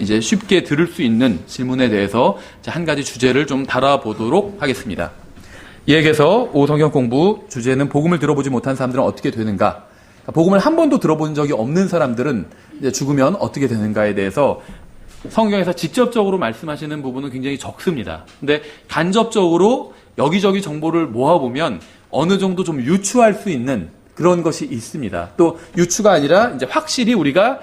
이제 쉽게 들을 수 있는 질문에 대해서 한 가지 주제를 좀 다뤄보도록 하겠습니다. 예에서 오성경 공부 주제는 복음을 들어보지 못한 사람들은 어떻게 되는가? 복음을 한 번도 들어본 적이 없는 사람들은 이제 죽으면 어떻게 되는가에 대해서 성경에서 직접적으로 말씀하시는 부분은 굉장히 적습니다. 근데 간접적으로 여기저기 정보를 모아보면 어느 정도 좀 유추할 수 있는 그런 것이 있습니다. 또 유추가 아니라 이제 확실히 우리가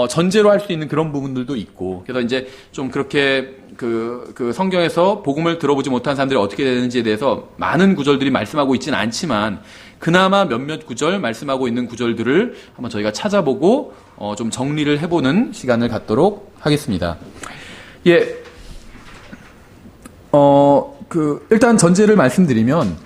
전제로 할 수 있는 그런 부분들도 있고, 그래서 이제 좀 그렇게 그 성경에서 복음을 들어보지 못한 사람들이 어떻게 되는지에 대해서 많은 구절들이 말씀하고 있지는 않지만 그나마 몇몇 구절 말씀하고 있는 구절들을 한번 저희가 찾아보고 좀 정리를 해보는 시간을 갖도록 하겠습니다. 예, 일단 전제를 말씀드리면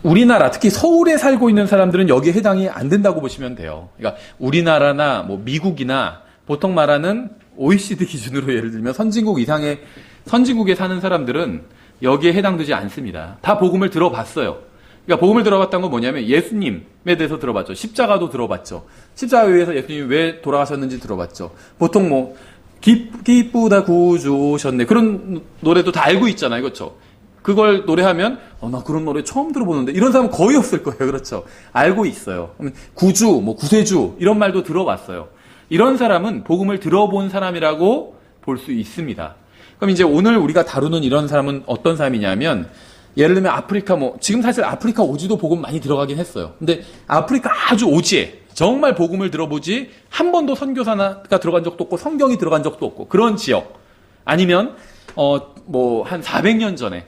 우리나라, 특히 서울에 살고 있는 사람들은 여기에 해당이 안 된다고 보시면 돼요. 그러니까 우리나라나 뭐 미국이나 보통 말하는 OECD 기준으로 예를 들면 선진국 이상의 선진국에 사는 사람들은 여기에 해당되지 않습니다. 다 복음을 들어봤어요. 그러니까 복음을 들어봤다는 건 뭐냐면 예수님에 대해서 들어봤죠. 십자가도 들어봤죠. 십자가 위에서 예수님이 왜 돌아가셨는지 들어봤죠. 보통 뭐 기쁘다 구주 오셨네 그런 노래도 다 알고 있잖아요. 그렇죠? 그걸 노래하면 나 그런 노래 처음 들어보는데 이런 사람은 거의 없을 거예요. 그렇죠? 알고 있어요. 구주, 뭐 구세주 이런 말도 들어봤어요. 이런 사람은 복음을 들어본 사람이라고 볼 수 있습니다. 그럼 이제 오늘 우리가 다루는 이런 사람은 어떤 사람이냐면 예를 들면 아프리카 지금 사실 아프리카 오지도 복음 많이 들어가긴 했어요. 근데 아프리카 아주 오지에 정말 복음을 들어보지 한 번도 선교사가 들어간 적도 없고 성경이 들어간 적도 없고 그런 지역 아니면 한 400년 전에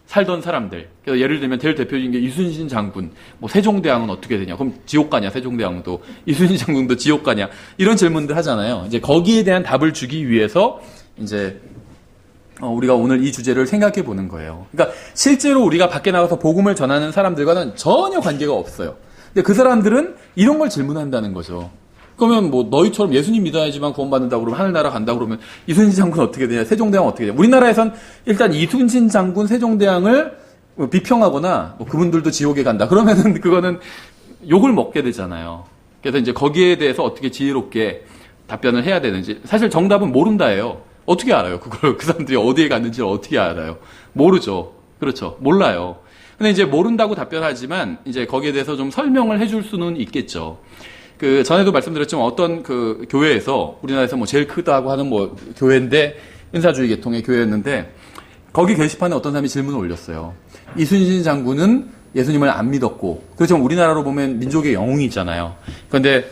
살던 사람들. 그래서 예를 들면 제일 대표적인 게 이순신 장군. 세종대왕은 어떻게 되냐? 그럼 지옥 가냐? 세종대왕도 이순신 장군도 지옥 가냐? 이런 질문들 하잖아요. 이제 거기에 대한 답을 주기 위해서 이제 우리가 오늘 이 주제를 생각해 보는 거예요. 그러니까 실제로 우리가 밖에 나가서 복음을 전하는 사람들과는 전혀 관계가 없어요. 근데 그 사람들은 이런 걸 질문한다는 거죠. 그러면 너희처럼 예수님 믿어야지만 구원받는다고 그러면 하늘나라 간다고 그러면 이순신 장군 어떻게 되냐? 세종대왕 어떻게 되냐? 우리나라에선 일단 이순신 장군, 세종대왕을 비평하거나 그분들도 지옥에 간다. 그러면은 그거는 욕을 먹게 되잖아요. 그래서 이제 거기에 대해서 어떻게 지혜롭게 답변을 해야 되는지 사실 정답은 모른다예요. 어떻게 알아요? 그걸 그 사람들이 어디에 갔는지를 어떻게 알아요? 모르죠. 그렇죠. 몰라요. 근데 이제 모른다고 답변하지만 이제 거기에 대해서 좀 설명을 해줄 수는 있겠죠. 전에도 말씀드렸지만 어떤 교회에서 우리나라에서 제일 크다고 하는 교회인데 은사주의 계통의 교회였는데 거기 게시판에 어떤 사람이 질문을 올렸어요. 이순신 장군은 예수님을 안 믿었고 그렇지만 우리나라로 보면 민족의 영웅이잖아요. 그런데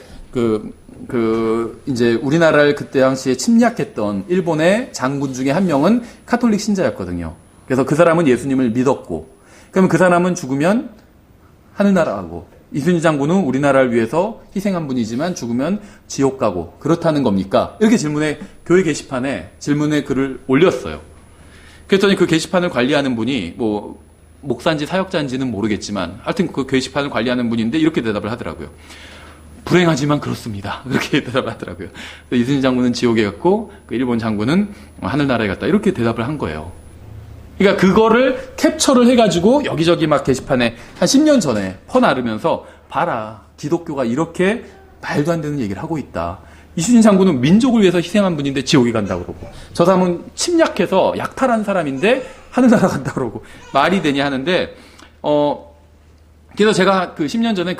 이제 우리나라를 그때 당시에 침략했던 일본의 장군 중에 한 명은 카톨릭 신자였거든요. 그래서 그 사람은 예수님을 믿었고 그러면 그 사람은 죽으면 하늘나라 가고 이순신 장군은 우리나라를 위해서 희생한 분이지만 죽으면 지옥 가고 그렇다는 겁니까? 이렇게 교회 게시판에 질문의 글을 올렸어요. 그랬더니 그 게시판을 관리하는 분이 목사인지 사역자인지는 모르겠지만 하여튼 그 게시판을 관리하는 분인데 이렇게 대답을 하더라고요. 불행하지만 그렇습니다. 그렇게 대답을 하더라고요. 이순신 장군은 지옥에 갔고 그 일본 장군은 하늘나라에 갔다. 이렇게 대답을 한 거예요. 그러니까 그거를 캡처를 해가지고 여기저기 막 게시판에 한 10년 전에 퍼나르면서 봐라. 기독교가 이렇게 말도 안 되는 얘기를 하고 있다. 이순신 장군은 민족을 위해서 희생한 분인데 지옥에 간다고 그러고 저 사람은 침략해서 약탈한 사람인데 하늘나라 간다고 그러고 말이 되냐 하는데 그래서 제가 10년 전에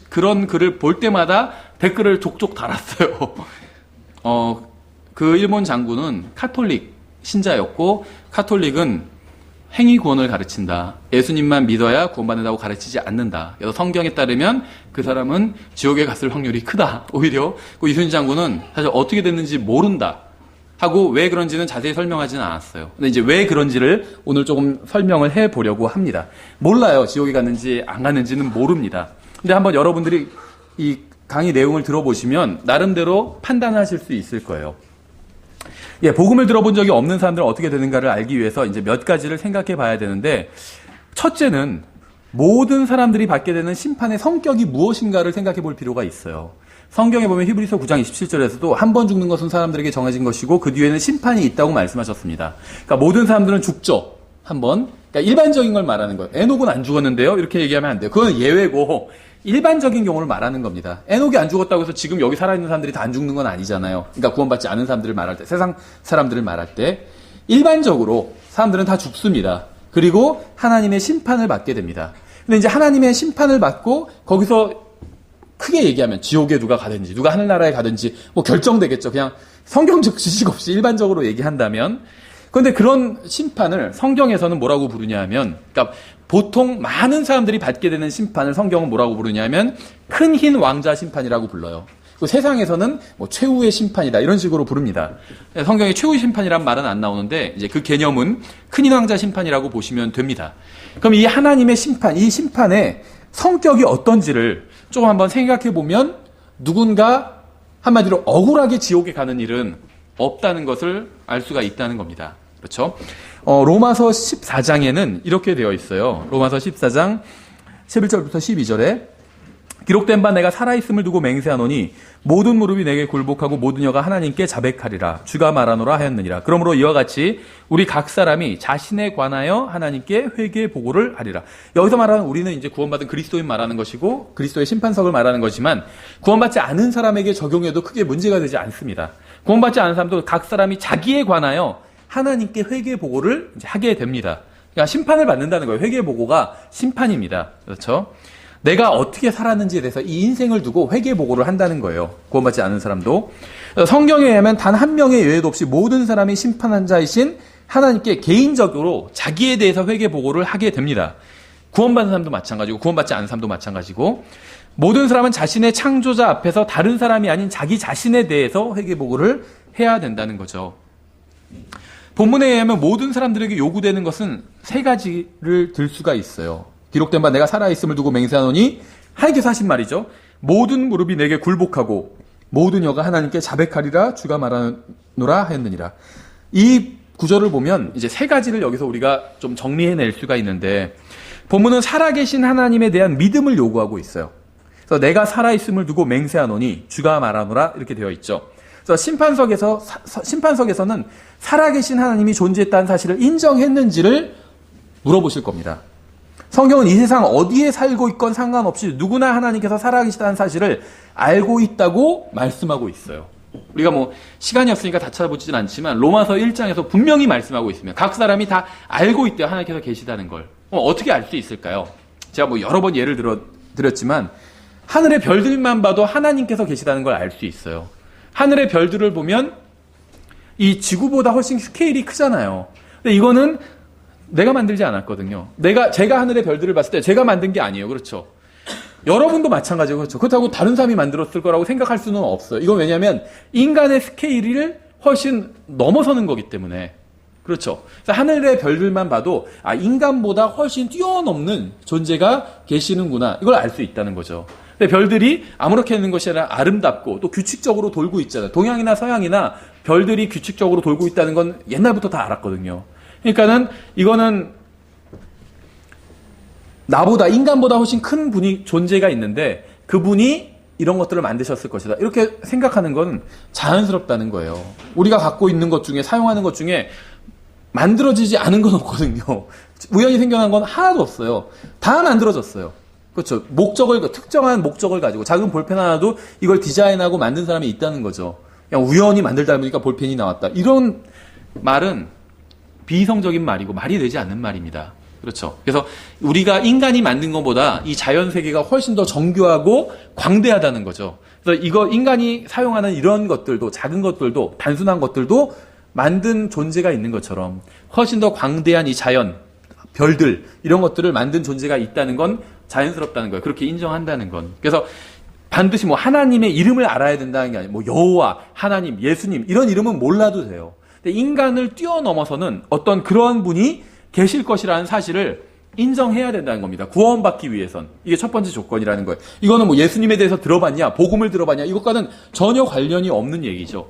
그런 글을 볼 때마다 댓글을 족족 달았어요. 그 일본 장군은 카톨릭 신자였고 카톨릭은 행위 구원을 가르친다. 예수님만 믿어야 구원받는다고 가르치지 않는다. 그래서 성경에 따르면 그 사람은 지옥에 갔을 확률이 크다. 오히려 이순신 장군은 사실 어떻게 됐는지 모른다. 하고 왜 그런지는 자세히 설명하지는 않았어요. 근데 이제 왜 그런지를 오늘 조금 설명을 해보려고 합니다. 몰라요. 지옥에 갔는지 안 갔는지는 모릅니다. 근데 한번 여러분들이 이 강의 내용을 들어보시면 나름대로 판단하실 수 있을 거예요. 복음을 들어본 적이 없는 사람들은 어떻게 되는가를 알기 위해서 이제 몇 가지를 생각해 봐야 되는데, 첫째는 모든 사람들이 받게 되는 심판의 성격이 무엇인가를 생각해 볼 필요가 있어요. 성경에 보면 히브리서 9장 27절에서도 한 번 죽는 것은 사람들에게 정해진 것이고 그 뒤에는 심판이 있다고 말씀하셨습니다. 그러니까 모든 사람들은 죽죠. 한 번. 그러니까 일반적인 걸 말하는 거예요. 에녹은 안 죽었는데요. 이렇게 얘기하면 안 돼요. 그건 예외고 일반적인 경우를 말하는 겁니다. 에녹이 안 죽었다고 해서 지금 여기 살아있는 사람들이 다 안 죽는 건 아니잖아요. 그러니까 구원받지 않은 사람들을 말할 때, 세상 사람들을 말할 때 일반적으로 사람들은 다 죽습니다. 그리고 하나님의 심판을 받게 됩니다. 근데 이제 하나님의 심판을 받고 거기서 크게 얘기하면 지옥에 누가 가든지 누가 하늘나라에 가든지 뭐 결정되겠죠. 그냥 성경적 지식 없이 일반적으로 얘기한다면. 그런데 그런 심판을 성경에서는 뭐라고 부르냐 하면, 그러니까 보통 많은 사람들이 받게 되는 심판을 성경은 뭐라고 부르냐 하면 큰 흰 왕자 심판이라고 불러요. 그 세상에서는 뭐 최후의 심판이다 이런 식으로 부릅니다. 성경에 최후의 심판이란 말은 안 나오는데 이제 그 개념은 큰 흰 왕자 심판이라고 보시면 됩니다. 그럼 이 하나님의 심판, 이 심판의 성격이 어떤지를 조금 한번 생각해 보면 누군가 한마디로 억울하게 지옥에 가는 일은 없다는 것을 알 수가 있다는 겁니다. 그렇죠? 로마서 14장에는 이렇게 되어 있어요. 로마서 14장 11절부터 12절에 기록된 바 내가 살아있음을 두고 맹세하노니 모든 무릎이 내게 굴복하고 모든 혀가 하나님께 자백하리라 주가 말하노라 하였느니라. 그러므로 이와 같이 우리 각 사람이 자신에 관하여 하나님께 회개 보고를 하리라. 여기서 말하는 우리는 이제 구원받은 그리스도인 말하는 것이고 그리스도의 심판석을 말하는 거지만 구원받지 않은 사람에게 적용해도 크게 문제가 되지 않습니다. 구원받지 않은 사람도 각 사람이 자기에 관하여 하나님께 회개 보고를 이제 하게 됩니다. 그러니까 심판을 받는다는 거예요. 회개 보고가 심판입니다. 그렇죠? 내가 어떻게 살았는지에 대해서 이 인생을 두고 회개 보고를 한다는 거예요. 구원받지 않은 사람도. 성경에 의하면 단 한 명의 예외도 없이 모든 사람이 심판한 자이신 하나님께 개인적으로 자기에 대해서 회개 보고를 하게 됩니다. 구원받은 사람도 마찬가지고 구원받지 않은 사람도 마찬가지고 모든 사람은 자신의 창조자 앞에서 다른 사람이 아닌 자기 자신에 대해서 회개 보고를 해야 된다는 거죠. 본문에 의하면 모든 사람들에게 요구되는 것은 세 가지를 들 수가 있어요. 기록된 바 내가 살아있음을 두고 맹세하노니 하나님께서 하신 말이죠. 모든 무릎이 내게 굴복하고 모든 혀가 하나님께 자백하리라 주가 말하노라 하였느니라. 이 구절을 보면 이제 세 가지를 여기서 우리가 좀 정리해낼 수가 있는데 본문은 살아계신 하나님에 대한 믿음을 요구하고 있어요. 그래서 내가 살아있음을 두고 맹세하노니 주가 말하노라 이렇게 되어 있죠. 그래서 심판석에서는 살아계신 하나님이 존재했다는 사실을 인정했는지를 물어보실 겁니다. 성경은 이 세상 어디에 살고 있건 상관없이 누구나 하나님께서 살아계시다는 사실을 알고 있다고 말씀하고 있어요. 우리가 뭐 시간이 없으니까 다 찾아보지는 않지만 로마서 1장에서 분명히 말씀하고 있으면 각 사람이 다 알고 있대요. 하나님께서 계시다는 걸. 어떻게 알 수 있을까요? 제가 뭐 여러 번 예를 드렸지만 하늘의 별들만 봐도 하나님께서 계시다는 걸 알 수 있어요. 하늘의 별들을 보면 이 지구보다 훨씬 스케일이 크잖아요. 근데 이거는 내가 만들지 않았거든요. 제가 하늘의 별들을 봤을 때 제가 만든 게 아니에요. 그렇죠? 여러분도 마찬가지고 그렇죠. 그렇다고 다른 사람이 만들었을 거라고 생각할 수는 없어요. 이건 왜냐하면 인간의 스케일을 훨씬 넘어서는 거기 때문에. 그렇죠. 그래서 하늘의 별들만 봐도 인간보다 훨씬 뛰어넘는 존재가 계시는구나. 이걸 알 수 있다는 거죠. 근데 별들이 아무렇게 있는 것이 아니라 아름답고 또 규칙적으로 돌고 있잖아요. 동양이나 서양이나 별들이 규칙적으로 돌고 있다는 건 옛날부터 다 알았거든요. 그러니까는 이거는 나보다 인간보다 훨씬 큰 분이 존재가 있는데 그분이 이런 것들을 만드셨을 것이다. 이렇게 생각하는 건 자연스럽다는 거예요. 우리가 갖고 있는 것 중에 사용하는 것 중에 만들어지지 않은 건 없거든요. 우연히 생겨난 건 하나도 없어요. 다 만들어졌어요. 그렇죠. 특정한 목적을 가지고 작은 볼펜 하나도 이걸 디자인하고 만든 사람이 있다는 거죠. 그냥 우연히 만들다 보니까 볼펜이 나왔다. 이런 말은 비이성적인 말이고 말이 되지 않는 말입니다. 그렇죠. 그래서 우리가 인간이 만든 것보다 이 자연 세계가 훨씬 더 정교하고 광대하다는 거죠. 그래서 인간이 사용하는 이런 것들도 작은 것들도 단순한 것들도 만든 존재가 있는 것처럼 훨씬 더 광대한 이 자연, 별들 이런 것들을 만든 존재가 있다는 건 자연스럽다는 거예요. 그렇게 인정한다는 건. 그래서 반드시 뭐 하나님의 이름을 알아야 된다는 게 아니고 뭐 여호와, 하나님, 예수님 이런 이름은 몰라도 돼요. 근데 인간을 뛰어넘어서는 어떤 그런 분이 계실 것이라는 사실을 인정해야 된다는 겁니다. 구원받기 위해선. 이게 첫 번째 조건이라는 거예요. 이거는 뭐 예수님에 대해서 들어봤냐, 복음을 들어봤냐 이것과는 전혀 관련이 없는 얘기죠.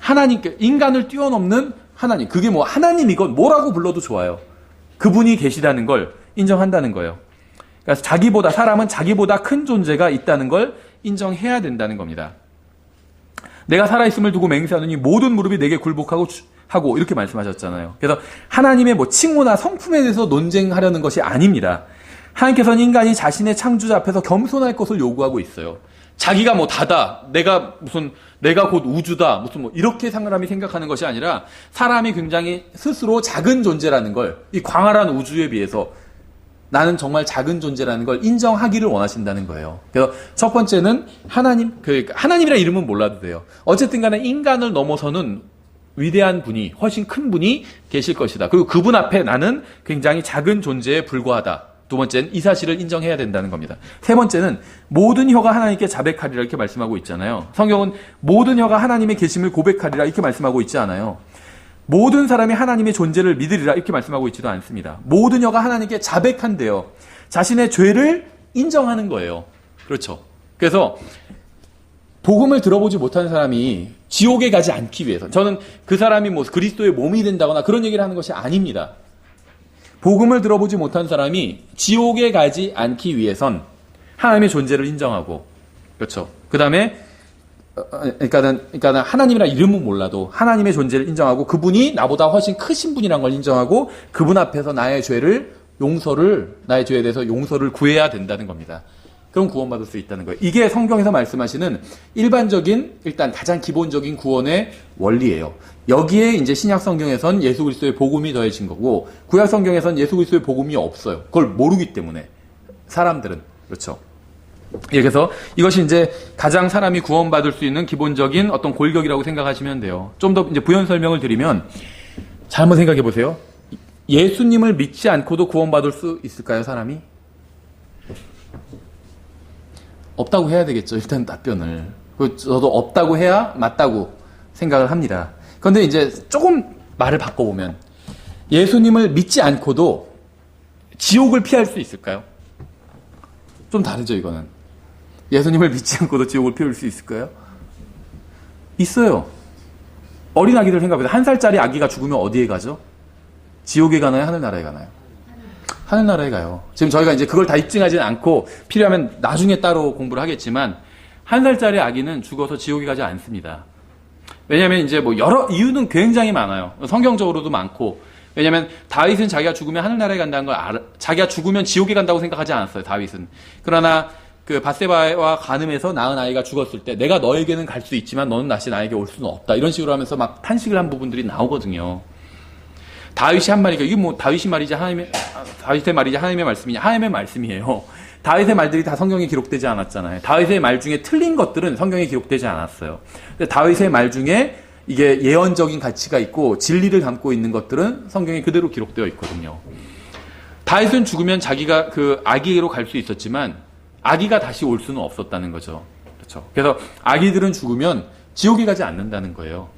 하나님께 인간을 뛰어넘는 하나님. 그게 뭐 하나님이건 뭐라고 불러도 좋아요. 그분이 계시다는 걸 인정한다는 거예요. 그러니까 사람은 자기보다 큰 존재가 있다는 걸 인정해야 된다는 겁니다. 내가 살아있음을 두고 맹세하노니 모든 무릎이 내게 굴복하고 이렇게 말씀하셨잖아요. 그래서 하나님의 뭐 칭호나 성품에 대해서 논쟁하려는 것이 아닙니다. 하나님께서는 인간이 자신의 창조자 앞에서 겸손할 것을 요구하고 있어요. 자기가 뭐 다다, 내가 곧 우주다, 이렇게 사람이 생각하는 것이 아니라 사람이 굉장히 스스로 작은 존재라는 걸, 이 광활한 우주에 비해서 나는 정말 작은 존재라는 걸 인정하기를 원하신다는 거예요. 그래서 첫 번째는 하나님이라는 이름은 몰라도 돼요. 어쨌든 간에 인간을 넘어서는 위대한 분이, 훨씬 큰 분이 계실 것이다. 그리고 그분 앞에 나는 굉장히 작은 존재에 불과하다. 두 번째는 이 사실을 인정해야 된다는 겁니다. 세 번째는 모든 혀가 하나님께 자백하리라 이렇게 말씀하고 있잖아요. 성경은 모든 혀가 하나님의 계심을 고백하리라 이렇게 말씀하고 있지 않아요. 모든 사람이 하나님의 존재를 믿으리라 이렇게 말씀하고 있지도 않습니다. 모든 혀가 하나님께 자백한대요. 자신의 죄를 인정하는 거예요. 그렇죠. 그래서 복음을 들어보지 못한 사람이 지옥에 가지 않기 위해서, 저는 그 사람이 그리스도의 몸이 된다거나 그런 얘기를 하는 것이 아닙니다. 복음을 들어보지 못한 사람이 지옥에 가지 않기 위해선 하나님의 존재를 인정하고, 그렇죠. 그 다음에, 그러니까는 하나님이라 이름은 몰라도 하나님의 존재를 인정하고 그분이 나보다 훨씬 크신 분이란 걸 인정하고 그분 앞에서 나의 죄에 대해서 용서를 구해야 된다는 겁니다. 그럼 구원받을 수 있다는 거예요. 이게 성경에서 말씀하시는 일반적인, 일단 가장 기본적인 구원의 원리예요. 여기에 이제 신약 성경에선 예수 그리스도의 복음이 더해진 거고, 구약 성경에선 예수 그리스도의 복음이 없어요. 그걸 모르기 때문에 사람들은. 그렇죠. 그래서 이것이 이제 가장 사람이 구원받을 수 있는 기본적인 어떤 골격이라고 생각하시면 돼요. 좀 더 이제 부연 설명을 드리면, 잘 한번 생각해 보세요. 예수님을 믿지 않고도 구원받을 수 있을까요, 사람이? 없다고 해야 되겠죠. 일단 답변을. 저도 없다고 해야 맞다고 생각을 합니다. 그런데 이제 조금 말을 바꿔보면, 예수님을 믿지 않고도 지옥을 피할 수 있을까요? 좀 다르죠, 이거는. 예수님을 믿지 않고도 지옥을 피할 수 있을까요? 있어요. 어린 아기들 생각해보세요. 1살짜리 아기가 죽으면 어디에 가죠? 지옥에 가나요? 하늘나라에 가나요? 하늘나라에 가요. 지금 저희가 이제 그걸 다 입증하지는 않고 필요하면 나중에 따로 공부를 하겠지만, 1살짜리 아기는 죽어서 지옥에 가지 않습니다. 왜냐하면 이제 여러 이유는 굉장히 많아요. 성경적으로도 많고. 왜냐하면 다윗은 자기가 죽으면 하늘나라에 간다는 걸 자기가 죽으면 지옥에 간다고 생각하지 않았어요, 다윗은. 그러나 그 밧세바와 간음해서 낳은 아이가 죽었을 때 내가 너에게는 갈 수 있지만 너는 다시 나에게 올 수는 없다. 이런 식으로 하면서 막 탄식을 한 부분들이 나오거든요. 다윗이 한 말이니까 이게 다윗이 말이지 다윗의 말이지 하나님의 말씀이냐? 하나님의 말씀이에요. 다윗의 말들이 다 성경에 기록되지 않았잖아요. 다윗의 말 중에 틀린 것들은 성경에 기록되지 않았어요. 근데 다윗의 말 중에 이게 예언적인 가치가 있고 진리를 담고 있는 것들은 성경에 그대로 기록되어 있거든요. 다윗은 죽으면 자기가 그 아기로 갈 수 있었지만 아기가 다시 올 수는 없었다는 거죠. 그렇죠. 그래서 아기들은 죽으면 지옥에 가지 않는다는 거예요.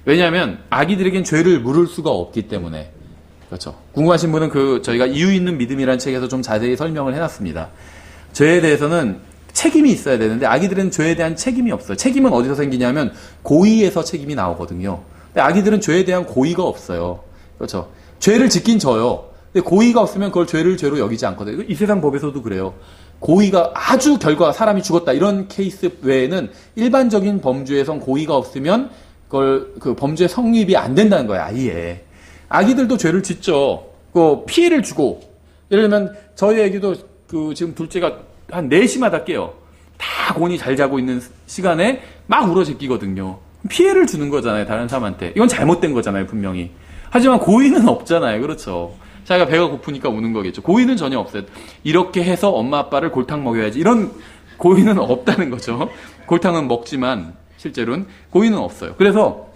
왜냐하면 아기들에겐 죄를 물을 수가 없기 때문에. 그렇죠. 궁금하신 분은 저희가 이유 있는 믿음이라는 책에서 좀 자세히 설명을 해놨습니다. 죄에 대해서는 책임이 있어야 되는데 아기들은 죄에 대한 책임이 없어요. 책임은 어디서 생기냐면 고의에서 책임이 나오거든요. 근데 아기들은 죄에 대한 고의가 없어요. 그렇죠. 죄를 짓긴 져요. 근데 고의가 없으면 그걸 죄로 여기지 않거든요. 이 세상 법에서도 그래요. 고의가 아주 사람이 죽었다 이런 케이스 외에는 일반적인 범죄에선 고의가 없으면 그 범죄 성립이 안 된다는 거예요, 아예. 아기들도 죄를 짓죠. 피해를 주고. 예를 들면, 저희 아기도 지금 둘째가 한 4시마다 깨요. 다 곤히 잘 자고 있는 시간에 막 울어 제끼거든요. 피해를 주는 거잖아요, 다른 사람한테. 이건 잘못된 거잖아요, 분명히. 하지만 고의는 없잖아요, 그렇죠. 자기가 배가 고프니까 우는 거겠죠. 고의는 전혀 없어요. 이렇게 해서 엄마 아빠를 골탕 먹여야지. 이런 고의는 없다는 거죠. 골탕은 먹지만, 실제로는 고의는 없어요. 그래서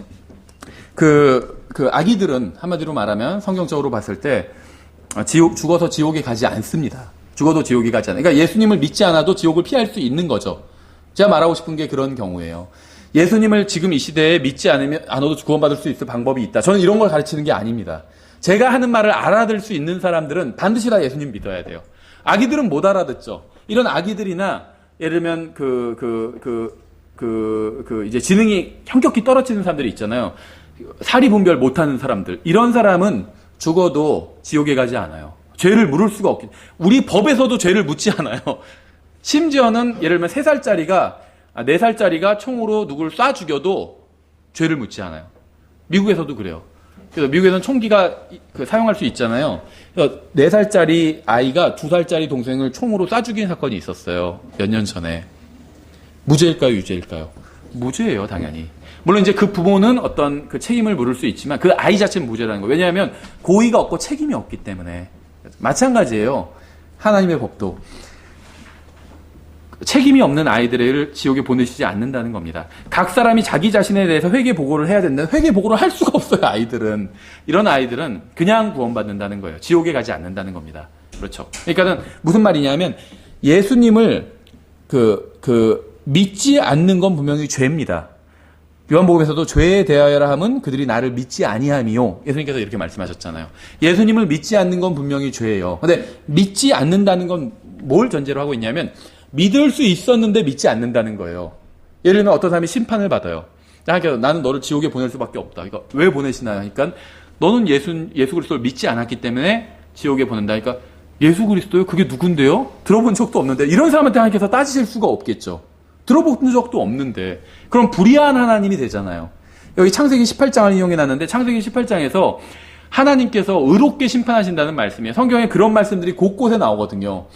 그 아기들은 한마디로 말하면 성경적으로 봤을 때 죽어서 지옥에 가지 않습니다. 죽어도 지옥에 가지 않아요. 그러니까 예수님을 믿지 않아도 지옥을 피할 수 있는 거죠. 제가 말하고 싶은 게 그런 경우예요. 예수님을 지금 이 시대에 믿지 않아도 구원받을 수 있을 방법이 있다. 저는 이런 걸 가르치는 게 아닙니다. 제가 하는 말을 알아들 수 있는 사람들은 반드시 다 예수님 믿어야 돼요. 아기들은 못 알아듣죠. 이런 아기들이나 예를 들면 이제 지능이 현격히 떨어지는 사람들이 있잖아요. 사리 분별 못하는 사람들. 이런 사람은 죽어도 지옥에 가지 않아요. 죄를 물을 수가 없기. 우리 법에서도 죄를 묻지 않아요. 심지어는 예를 들면 4살짜리가 총으로 누굴 쏴 죽여도 죄를 묻지 않아요. 미국에서도 그래요. 그래서 미국에서는 총기가 사용할 수 있잖아요. 그래서 4살짜리 아이가 2살짜리 동생을 총으로 쏴 죽인 사건이 있었어요. 몇 년 전에. 무죄일까요, 유죄일까요? 무죄예요, 당연히. 물론 이제 그 부모는 어떤 그 책임을 물을 수 있지만 그 아이 자체는 무죄라는 거예요. 왜냐하면 고의가 없고 책임이 없기 때문에. 마찬가지예요. 하나님의 법도. 책임이 없는 아이들을 지옥에 보내시지 않는다는 겁니다. 각 사람이 자기 자신에 대해서 회개 보고를 해야 된다는, 회개 보고를 할 수가 없어요, 아이들은. 이런 아이들은 그냥 구원받는다는 거예요. 지옥에 가지 않는다는 겁니다. 그렇죠. 그러니까는 무슨 말이냐면 예수님을 믿지 않는 건 분명히 죄입니다. 요한복음에서도 죄에 대하여라 함은 그들이 나를 믿지 아니함이요. 예수님께서 이렇게 말씀하셨잖아요. 예수님을 믿지 않는 건 분명히 죄예요. 근데 믿지 않는다는 건 뭘 전제로 하고 있냐면 믿을 수 있었는데 믿지 않는다는 거예요. 예를 들면 어떤 사람이 심판을 받아요. 나는 너를 지옥에 보낼 수밖에 없다. 그러니까 왜 보내시나요? 그러니까 너는 예수 그리스도를 믿지 않았기 때문에 지옥에 보낸다. 그러니까 예수 그리스도요? 그게 누군데요? 들어본 적도 없는데. 이런 사람한테 하나님께서 따지실 수가 없겠죠. 들어본 적도 없는데. 그럼 불의한 하나님이 되잖아요. 여기 창세기 18장을 이용해 놨는데 창세기 18장에서 하나님께서 의롭게 심판하신다는 말씀이에요. 성경에 그런 말씀들이 곳곳에 나오거든요.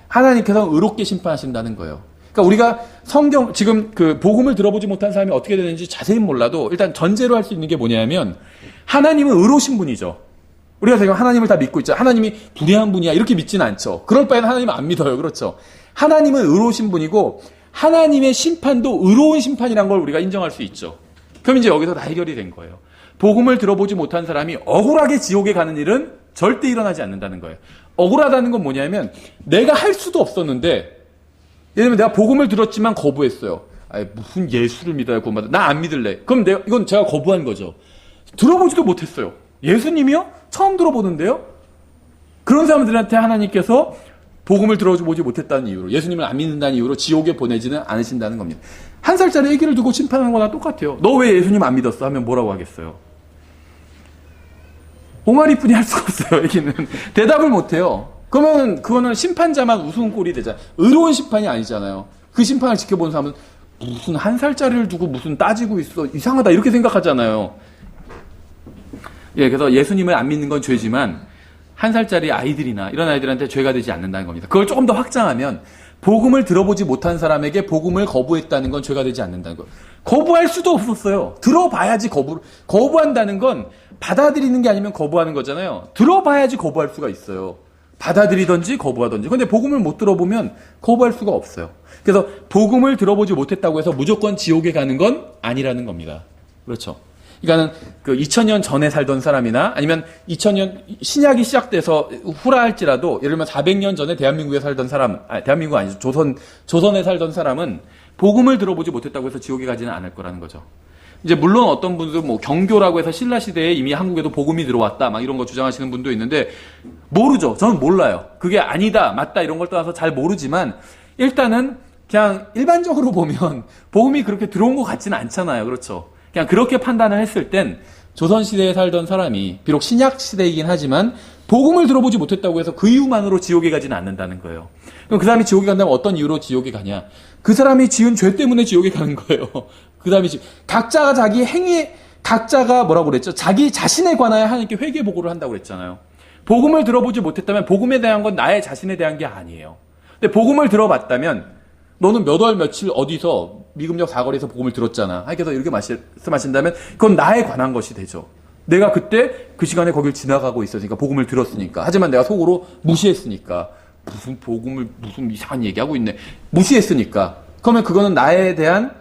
하나님께서 의롭게 심판하신다는 거예요. 그러니까 우리가 성경, 지금 그 복음을 들어보지 못한 사람이 어떻게 되는지 자세히 몰라도 일단 전제로 할 수 있는 게 뭐냐면 하나님은 의로우신 분이죠. 우리가 지금 하나님을 다 믿고 있죠. 하나님이 불의한 분이야 이렇게 믿지는 않죠. 그럴 바에는 하나님은 안 믿어요. 그렇죠. 하나님은 의로우신 분이고 하나님의 심판도 의로운 심판이란 걸 우리가 인정할 수 있죠. 그럼 이제 여기서 다 해결이 된 거예요. 복음을 들어보지 못한 사람이 억울하게 지옥에 가는 일은 절대 일어나지 않는다는 거예요. 억울하다는 건 뭐냐면 내가 할 수도 없었는데 예를 들면 내가 복음을 들었지만 거부했어요. 아니, 무슨 예수를 믿어야 구원받아. 나 안 믿을래. 그럼 이건 제가 거부한 거죠. 들어보지도 못했어요. 예수님이요? 처음 들어보는데요? 그런 사람들한테 하나님께서 복음을 들어보지 못했다는 이유로, 예수님을 안 믿는다는 이유로 지옥에 보내지는 않으신다는 겁니다. 1살짜리 애기를 두고 심판하는 거나 똑같아요. 너 왜 예수님 안 믿었어? 하면 뭐라고 하겠어요? 옹알이뿐이 할 수가 없어요. 애기는. 대답을 못해요. 그러면 그거는 심판자만 우스운 꼴이 되잖아요. 의로운 심판이 아니잖아요. 그 심판을 지켜본 사람은 무슨 1살짜리를 두고 무슨 따지고 있어. 이상하다. 이렇게 생각하잖아요. 예, 그래서 예수님을 안 믿는 건 죄지만 1살짜리 아이들이나 이런 아이들한테 죄가 되지 않는다는 겁니다. 그걸 조금 더 확장하면 복음을 들어보지 못한 사람에게 복음을 거부했다는 건 죄가 되지 않는다는 거예요. 거부할 수도 없었어요. 들어봐야지 거부한다는 건 받아들이는 게 아니면 거부하는 거잖아요. 들어봐야지 거부할 수가 있어요. 받아들이든지 거부하든지. 근데 복음을 못 들어보면 거부할 수가 없어요. 그래서 복음을 들어보지 못했다고 해서 무조건 지옥에 가는 건 아니라는 겁니다. 그렇죠. 그러니까는 그 2000년 전에 살던 사람이나 아니면 2000년 신약이 시작돼서 후라 할지라도 예를 들면 400년 전에 대한민국에 살던 사람, 대한민국 아니죠. 조선에 살던 사람은 복음을 들어보지 못했다고 해서 지옥에 가지는 않을 거라는 거죠. 이제 물론 어떤 분들은 뭐 경교라고 해서 신라 시대에 이미 한국에도 복음이 들어왔다 막 이런 거 주장하시는 분도 있는데 모르죠. 저는 몰라요. 그게 아니다, 맞다 이런 걸 떠나서 잘 모르지만 일단은 그냥 일반적으로 보면 복음이 그렇게 들어온 것 같지는 않잖아요. 그렇죠. 그냥 그렇게 판단을 했을 땐 조선시대에 살던 사람이 비록 신약시대이긴 하지만 복음을 들어보지 못했다고 해서 그 이유만으로 지옥에 가지는 않는다는 거예요. 그럼 그 사람이 지옥에 간다면 어떤 이유로 지옥에 가냐? 그 사람이 지은 죄 때문에 지옥에 가는 거예요. 그 다음에 각자가 자기 행위에, 각자가 뭐라고 그랬죠? 자기 자신에 관하여 하나님께 회개 보고를 한다고 그랬잖아요. 복음을 들어보지 못했다면 복음에 대한 건 나의 자신에 대한 게 아니에요. 근데 복음을 들어봤다면 너는 몇 월 며칠 어디서 미금역 사거리에서 복음을 들었잖아. 하께서 이렇게 말씀하신다면 그건 나에 관한 것이 되죠. 내가 그때 그 시간에 거길 지나가고 있었으니까 복음을 들었으니까. 하지만 내가 속으로 무시했으니까. 무슨 복음을 무슨 이상한 얘기하고 있네. 무시했으니까. 그러면 그거는 나에 대한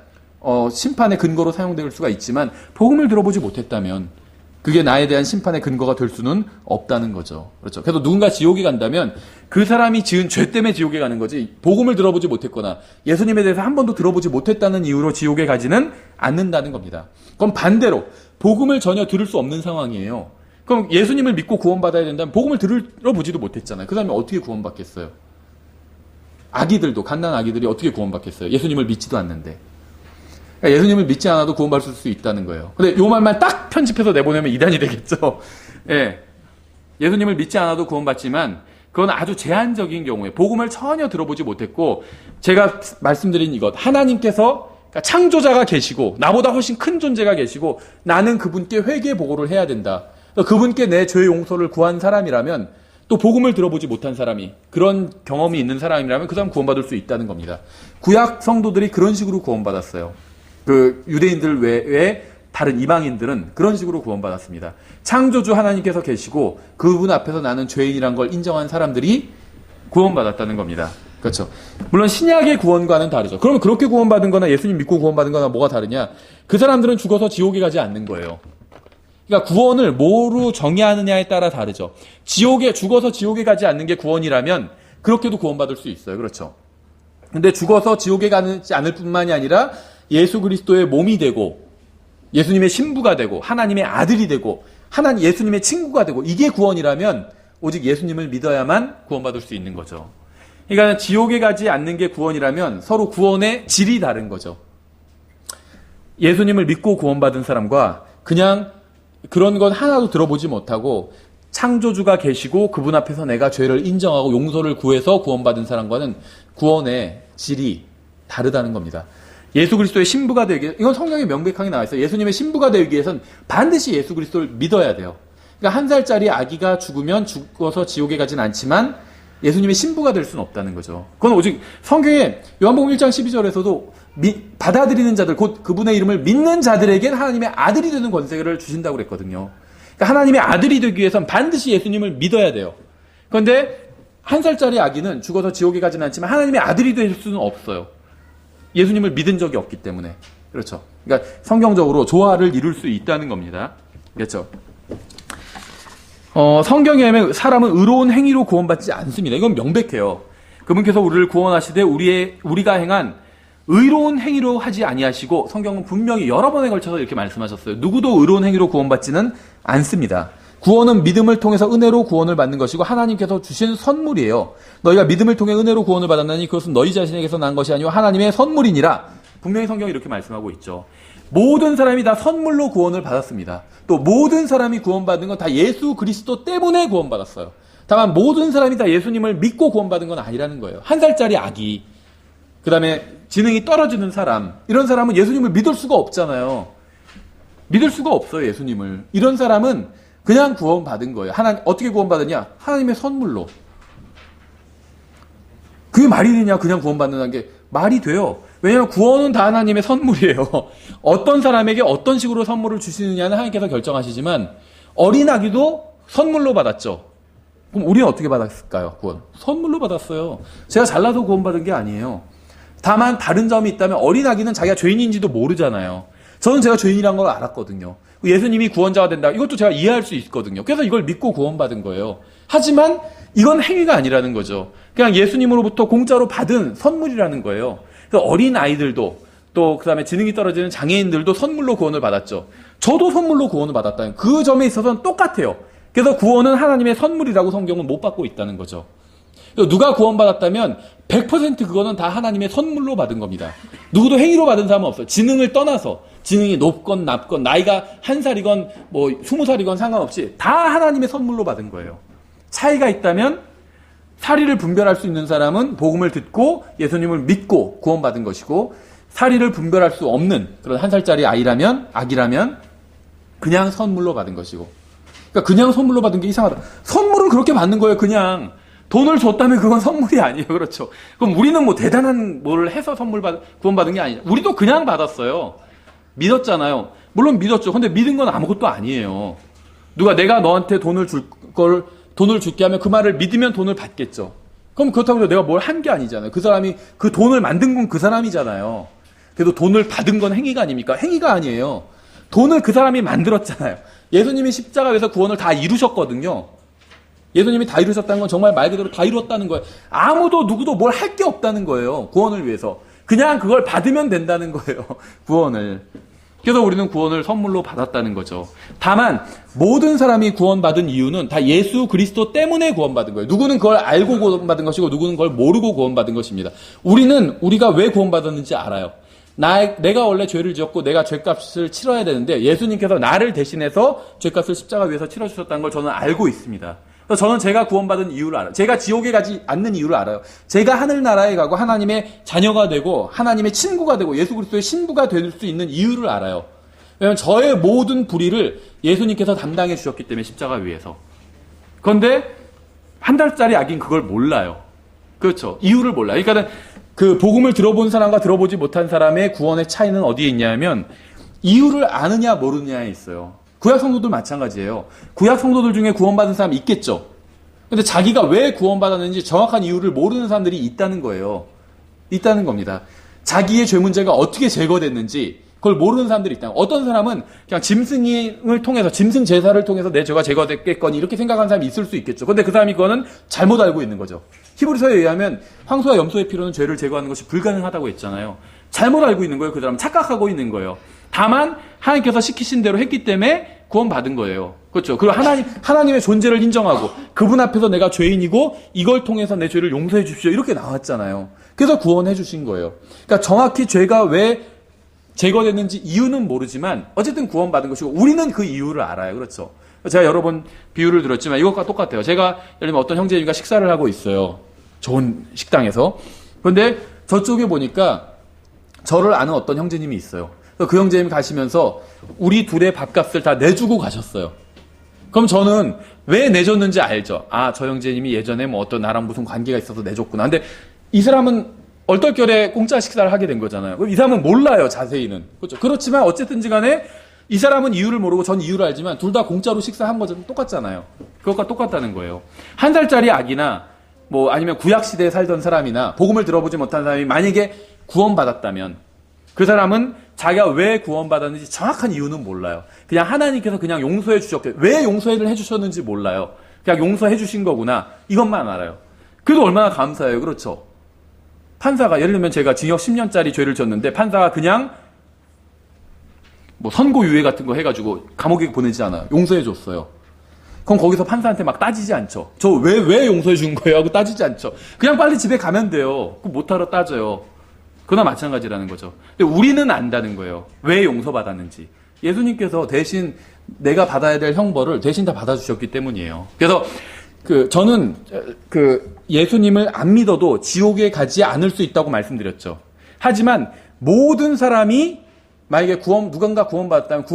심판의 근거로 사용될 수가 있지만 복음을 들어보지 못했다면 그게 나에 대한 심판의 근거가 될 수는 없다는 거죠. 그렇죠. 그래서 누군가 지옥에 간다면 그 사람이 지은 죄 때문에 지옥에 가는 거지 복음을 들어보지 못했거나 예수님에 대해서 한 번도 들어보지 못했다는 이유로 지옥에 가지는 않는다는 겁니다. 그럼 반대로 복음을 전혀 들을 수 없는 상황이에요. 그럼 예수님을 믿고 구원받아야 된다면 복음을 들어보지도 못했잖아요. 그 사람이 어떻게 구원받겠어요? 아기들도, 갓난 아기들이 어떻게 구원받겠어요? 예수님을 믿지도 않는데. 그러니까 예수님을 믿지 않아도 구원받을 수 있다는 거예요. 근데 요 말만 딱 편집해서 내보내면 이단이 되겠죠. 예. 예수님을 믿지 않아도 구원받지만 그건 아주 제한적인 경우에 복음을 전혀 들어보지 못했고 제가 말씀드린 이것 하나님께서 그러니까 창조자가 계시고 나보다 훨씬 큰 존재가 계시고 나는 그분께 회개 보고를 해야 된다. 그분께 내 죄 용서를 구한 사람이라면, 또 복음을 들어보지 못한 사람이, 그런 경험이 있는 사람이라면 그 사람 구원받을 수 있다는 겁니다. 구약 성도들이 그런 식으로 구원받았어요. 그 유대인들 외에 다른 이방인들은 그런 식으로 구원받았습니다. 창조주 하나님께서 계시고 그분 앞에서 나는 죄인이란 걸 인정한 사람들이 구원받았다는 겁니다. 그렇죠. 물론 신약의 구원과는 다르죠. 그러면 그렇게 구원받은 거나 예수님 믿고 구원받은 거나 뭐가 다르냐? 그 사람들은 죽어서 지옥에 가지 않는 거예요. 그러니까 구원을 뭐로 정의하느냐에 따라 다르죠. 죽어서 지옥에 가지 않는 게 구원이라면 그렇게도 구원받을 수 있어요. 그렇죠. 근데 죽어서 지옥에 가지 않을 뿐만이 아니라 예수 그리스도의 몸이 되고 예수님의 신부가 되고 하나님의 아들이 되고 예수님의 친구가 되고, 이게 구원이라면 오직 예수님을 믿어야만 구원받을 수 있는 거죠. 그러니까 지옥에 가지 않는 게 구원이라면 서로 구원의 질이 다른 거죠. 예수님을 믿고 구원받은 사람과 그냥 그런 건 하나도 들어보지 못하고 창조주가 계시고 그분 앞에서 내가 죄를 인정하고 용서를 구해서 구원받은 사람과는 구원의 질이 다르다는 겁니다. 예수 그리스도의 신부가 되기 위해, 이건 성경에 명백하게 나와 있어요. 예수님의 신부가 되기 위해선 반드시 예수 그리스도를 믿어야 돼요. 그러니까 1살짜리 아기가 죽어서 지옥에 가진 않지만 예수님의 신부가 될 수는 없다는 거죠. 그건 오직 성경에 요한복음 1장 12절에서도 받아들이는 자들, 곧 그분의 이름을 믿는 자들에겐 하나님의 아들이 되는 권세를 주신다고 그랬거든요. 그러니까 하나님의 아들이 되기 위해선 반드시 예수님을 믿어야 돼요. 그런데 1살짜리 아기는 죽어서 지옥에 가진 않지만 하나님의 아들이 될 수는 없어요. 예수님을 믿은 적이 없기 때문에. 그렇죠. 그러니까 성경적으로 조화를 이룰 수 있다는 겁니다. 그렇죠. 성경에 의하면 사람은 의로운 행위로 구원받지 않습니다. 이건 명백해요. 그분께서 우리를 구원하시되 우리가 행한 의로운 행위로 하지 아니하시고, 성경은 분명히 여러 번에 걸쳐서 이렇게 말씀하셨어요. 누구도 의로운 행위로 구원받지는 않습니다. 구원은 믿음을 통해서 은혜로 구원을 받는 것이고 하나님께서 주신 선물이에요. 너희가 믿음을 통해 은혜로 구원을 받았나니 그것은 너희 자신에게서 난 것이 아니고 하나님의 선물이니라. 분명히 성경이 이렇게 말씀하고 있죠. 모든 사람이 다 선물로 구원을 받았습니다. 또 모든 사람이 구원받은 건 다 예수 그리스도 때문에 구원받았어요. 다만 모든 사람이 다 예수님을 믿고 구원받은 건 아니라는 거예요. 1살짜리 아기, 그 다음에 지능이 떨어지는 사람, 이런 사람은 예수님을 믿을 수가 없잖아요. 믿을 수가 없어요, 예수님을. 이런 사람은 그냥 구원받은 거예요. 어떻게 구원받았냐? 하나님의 선물로. 그게 말이 되냐? 그냥 구원받는다는 게 말이 돼요. 왜냐하면 구원은 다 하나님의 선물이에요. 어떤 사람에게 어떤 식으로 선물을 주시느냐는 하나님께서 결정하시지만 어린아기도 선물로 받았죠. 그럼 우리는 어떻게 받았을까요? 구원. 선물로 받았어요. 제가 잘나서 구원받은 게 아니에요. 다만 다른 점이 있다면 어린아기는 자기가 죄인인지도 모르잖아요. 저는 제가 죄인이란 걸 알았거든요. 예수님이 구원자가 된다. 이것도 제가 이해할 수 있거든요. 그래서 이걸 믿고 구원받은 거예요. 하지만 이건 행위가 아니라는 거죠. 그냥 예수님으로부터 공짜로 받은 선물이라는 거예요. 그래서 어린 아이들도 또 그다음에 지능이 떨어지는 장애인들도 선물로 구원을 받았죠. 저도 선물로 구원을 받았다는 그 점에 있어서는 똑같아요. 그래서 구원은 하나님의 선물이라고 성경은 못 받고 있다는 거죠. 누가 구원받았다면 100% 그거는 다 하나님의 선물로 받은 겁니다. 누구도 행위로 받은 사람은 없어요. 지능을 떠나서, 지능이 높건 낮건 나이가 1살이건 뭐 20살이건 상관없이 다 하나님의 선물로 받은 거예요. 차이가 있다면 사리를 분별할 수 있는 사람은 복음을 듣고 예수님을 믿고 구원받은 것이고, 사리를 분별할 수 없는 그런 1살짜리 아기라면 그냥 선물로 받은 것이고. 그러니까 그냥 선물로 받은 게 이상하다. 선물은 그렇게 받는 거예요. 그냥 돈을 줬다면 그건 선물이 아니에요. 그렇죠. 그럼 우리는 뭐 대단한 뭘 해서 구원받은 게 아니죠. 우리도 그냥 받았어요. 믿었잖아요. 물론 믿었죠. 근데 믿은 건 아무것도 아니에요. 누가 내가 너한테 돈을 줄게 하면 그 말을 믿으면 돈을 받겠죠. 그럼 그렇다고 해서 내가 뭘 한 게 아니잖아요. 그 사람이 그 돈을 만든 건 그 사람이잖아요. 그래도 돈을 받은 건 행위가 아닙니까? 행위가 아니에요. 돈을 그 사람이 만들었잖아요. 예수님이 십자가에서 구원을 다 이루셨거든요. 예수님이 다 이루셨다는 건 정말 말 그대로 다 이뤘다는 거예요. 아무도 누구도 뭘 할 게 없다는 거예요. 구원을 위해서. 그냥 그걸 받으면 된다는 거예요. 구원을. 그래서 우리는 구원을 선물로 받았다는 거죠. 다만 모든 사람이 구원받은 이유는 다 예수 그리스도 때문에 구원받은 거예요. 누구는 그걸 알고 구원받은 것이고 누구는 그걸 모르고 구원받은 것입니다. 우리가 왜 구원받았는지 알아요. 내가 원래 죄를 지었고 내가 죄값을 치러야 되는데 예수님께서 나를 대신해서 죄값을 십자가 위에서 치러주셨다는 걸 저는 알고 있습니다. 그래서 저는 제가 구원받은 이유를 알아요. 제가 지옥에 가지 않는 이유를 알아요. 제가 하늘나라에 가고 하나님의 자녀가 되고 하나님의 친구가 되고 예수 그리스도의 신부가 될 수 있는 이유를 알아요. 왜냐하면 저의 모든 불의를 예수님께서 담당해 주셨기 때문에 십자가 위에서. 그런데 한 달짜리 악인 그걸 몰라요. 그렇죠. 이유를 몰라요. 그러니까 그 복음을 들어본 사람과 들어보지 못한 사람의 구원의 차이는 어디에 있냐면 이유를 아느냐 모르느냐에 있어요. 구약 성도들 마찬가지예요. 구약 성도들 중에 구원받은 사람 있겠죠. 근데 자기가 왜 구원받았는지 정확한 이유를 모르는 사람들이 있다는 거예요. 있다는 겁니다. 자기의 죄 문제가 어떻게 제거됐는지 그걸 모르는 사람들이 있다. 어떤 사람은 그냥 짐승을 통해서, 짐승 제사를 통해서 내 죄가 제거됐겠거니 이렇게 생각하는 사람이 있을 수 있겠죠. 근데 그 사람이 그거는 잘못 알고 있는 거죠. 히브리서에 의하면 황소와 염소의 피로는 죄를 제거하는 것이 불가능하다고 했잖아요. 잘못 알고 있는 거예요. 그 사람은 착각하고 있는 거예요. 다만 하나님께서 시키신 대로 했기 때문에 구원받은 거예요. 그렇죠. 그리고 하나님의 존재를 인정하고 그분 앞에서 내가 죄인이고 이걸 통해서 내 죄를 용서해 주십시오. 이렇게 나왔잖아요. 그래서 구원해 주신 거예요. 그러니까 정확히 죄가 왜 제거됐는지 이유는 모르지만 어쨌든 구원받은 것이고 우리는 그 이유를 알아요. 그렇죠. 제가 여러 번 비유를 들었지만 이것과 똑같아요. 제가 예를 들면 어떤 형제님과 식사를 하고 있어요. 좋은 식당에서. 그런데 저쪽에 보니까 저를 아는 어떤 형제님이 있어요. 그 형제님이 가시면서 우리 둘의 밥값을 다 내주고 가셨어요. 그럼 저는 왜 내줬는지 알죠. 아, 저 형제님이 예전에 뭐 어떤 나랑 무슨 관계가 있어서 내줬구나. 근데 이 사람은 얼떨결에 공짜 식사를 하게 된 거잖아요. 그럼 이 사람은 몰라요, 자세히는. 그렇죠. 그렇지만 어쨌든지 간에 이 사람은 이유를 모르고 전 이유를 알지만 둘 다 공짜로 식사한 거죠. 똑같잖아요. 그것과 똑같다는 거예요. 한 살짜리 아기나 뭐 아니면 구약 시대에 살던 사람이나 복음을 들어보지 못한 사람이 만약에 구원받았다면 그 사람은 자기가 왜 구원받았는지 정확한 이유는 몰라요. 그냥 하나님께서 그냥 용서해 주셨고 왜 용서를 해주셨는지 몰라요. 그냥 용서해 주신 거구나. 이것만 알아요. 그래도 얼마나 감사해요. 그렇죠. 판사가 예를 들면 제가 징역 10년짜리 죄를 졌는데 판사가 그냥 뭐 선고유예 같은 거 해가지고 감옥에 보내지 않아요. 용서해 줬어요. 그럼 거기서 판사한테 막 따지지 않죠. 저 왜 용서해 준 거예요? 하고 따지지 않죠. 그냥 빨리 집에 가면 돼요. 그거 못하러 따져요. 그거나 마찬가지라는 거죠. 근데 우리는 안다는 거예요. 왜 용서받았는지. 예수님께서 대신 내가 받아야 될 형벌을 대신 다 받아주셨기 때문이에요. 그래서 저는 예수님을 안 믿어도 지옥에 가지 않을 수 있다고 말씀드렸죠. 하지만 모든 사람이 만약에 누군가 구원받았다면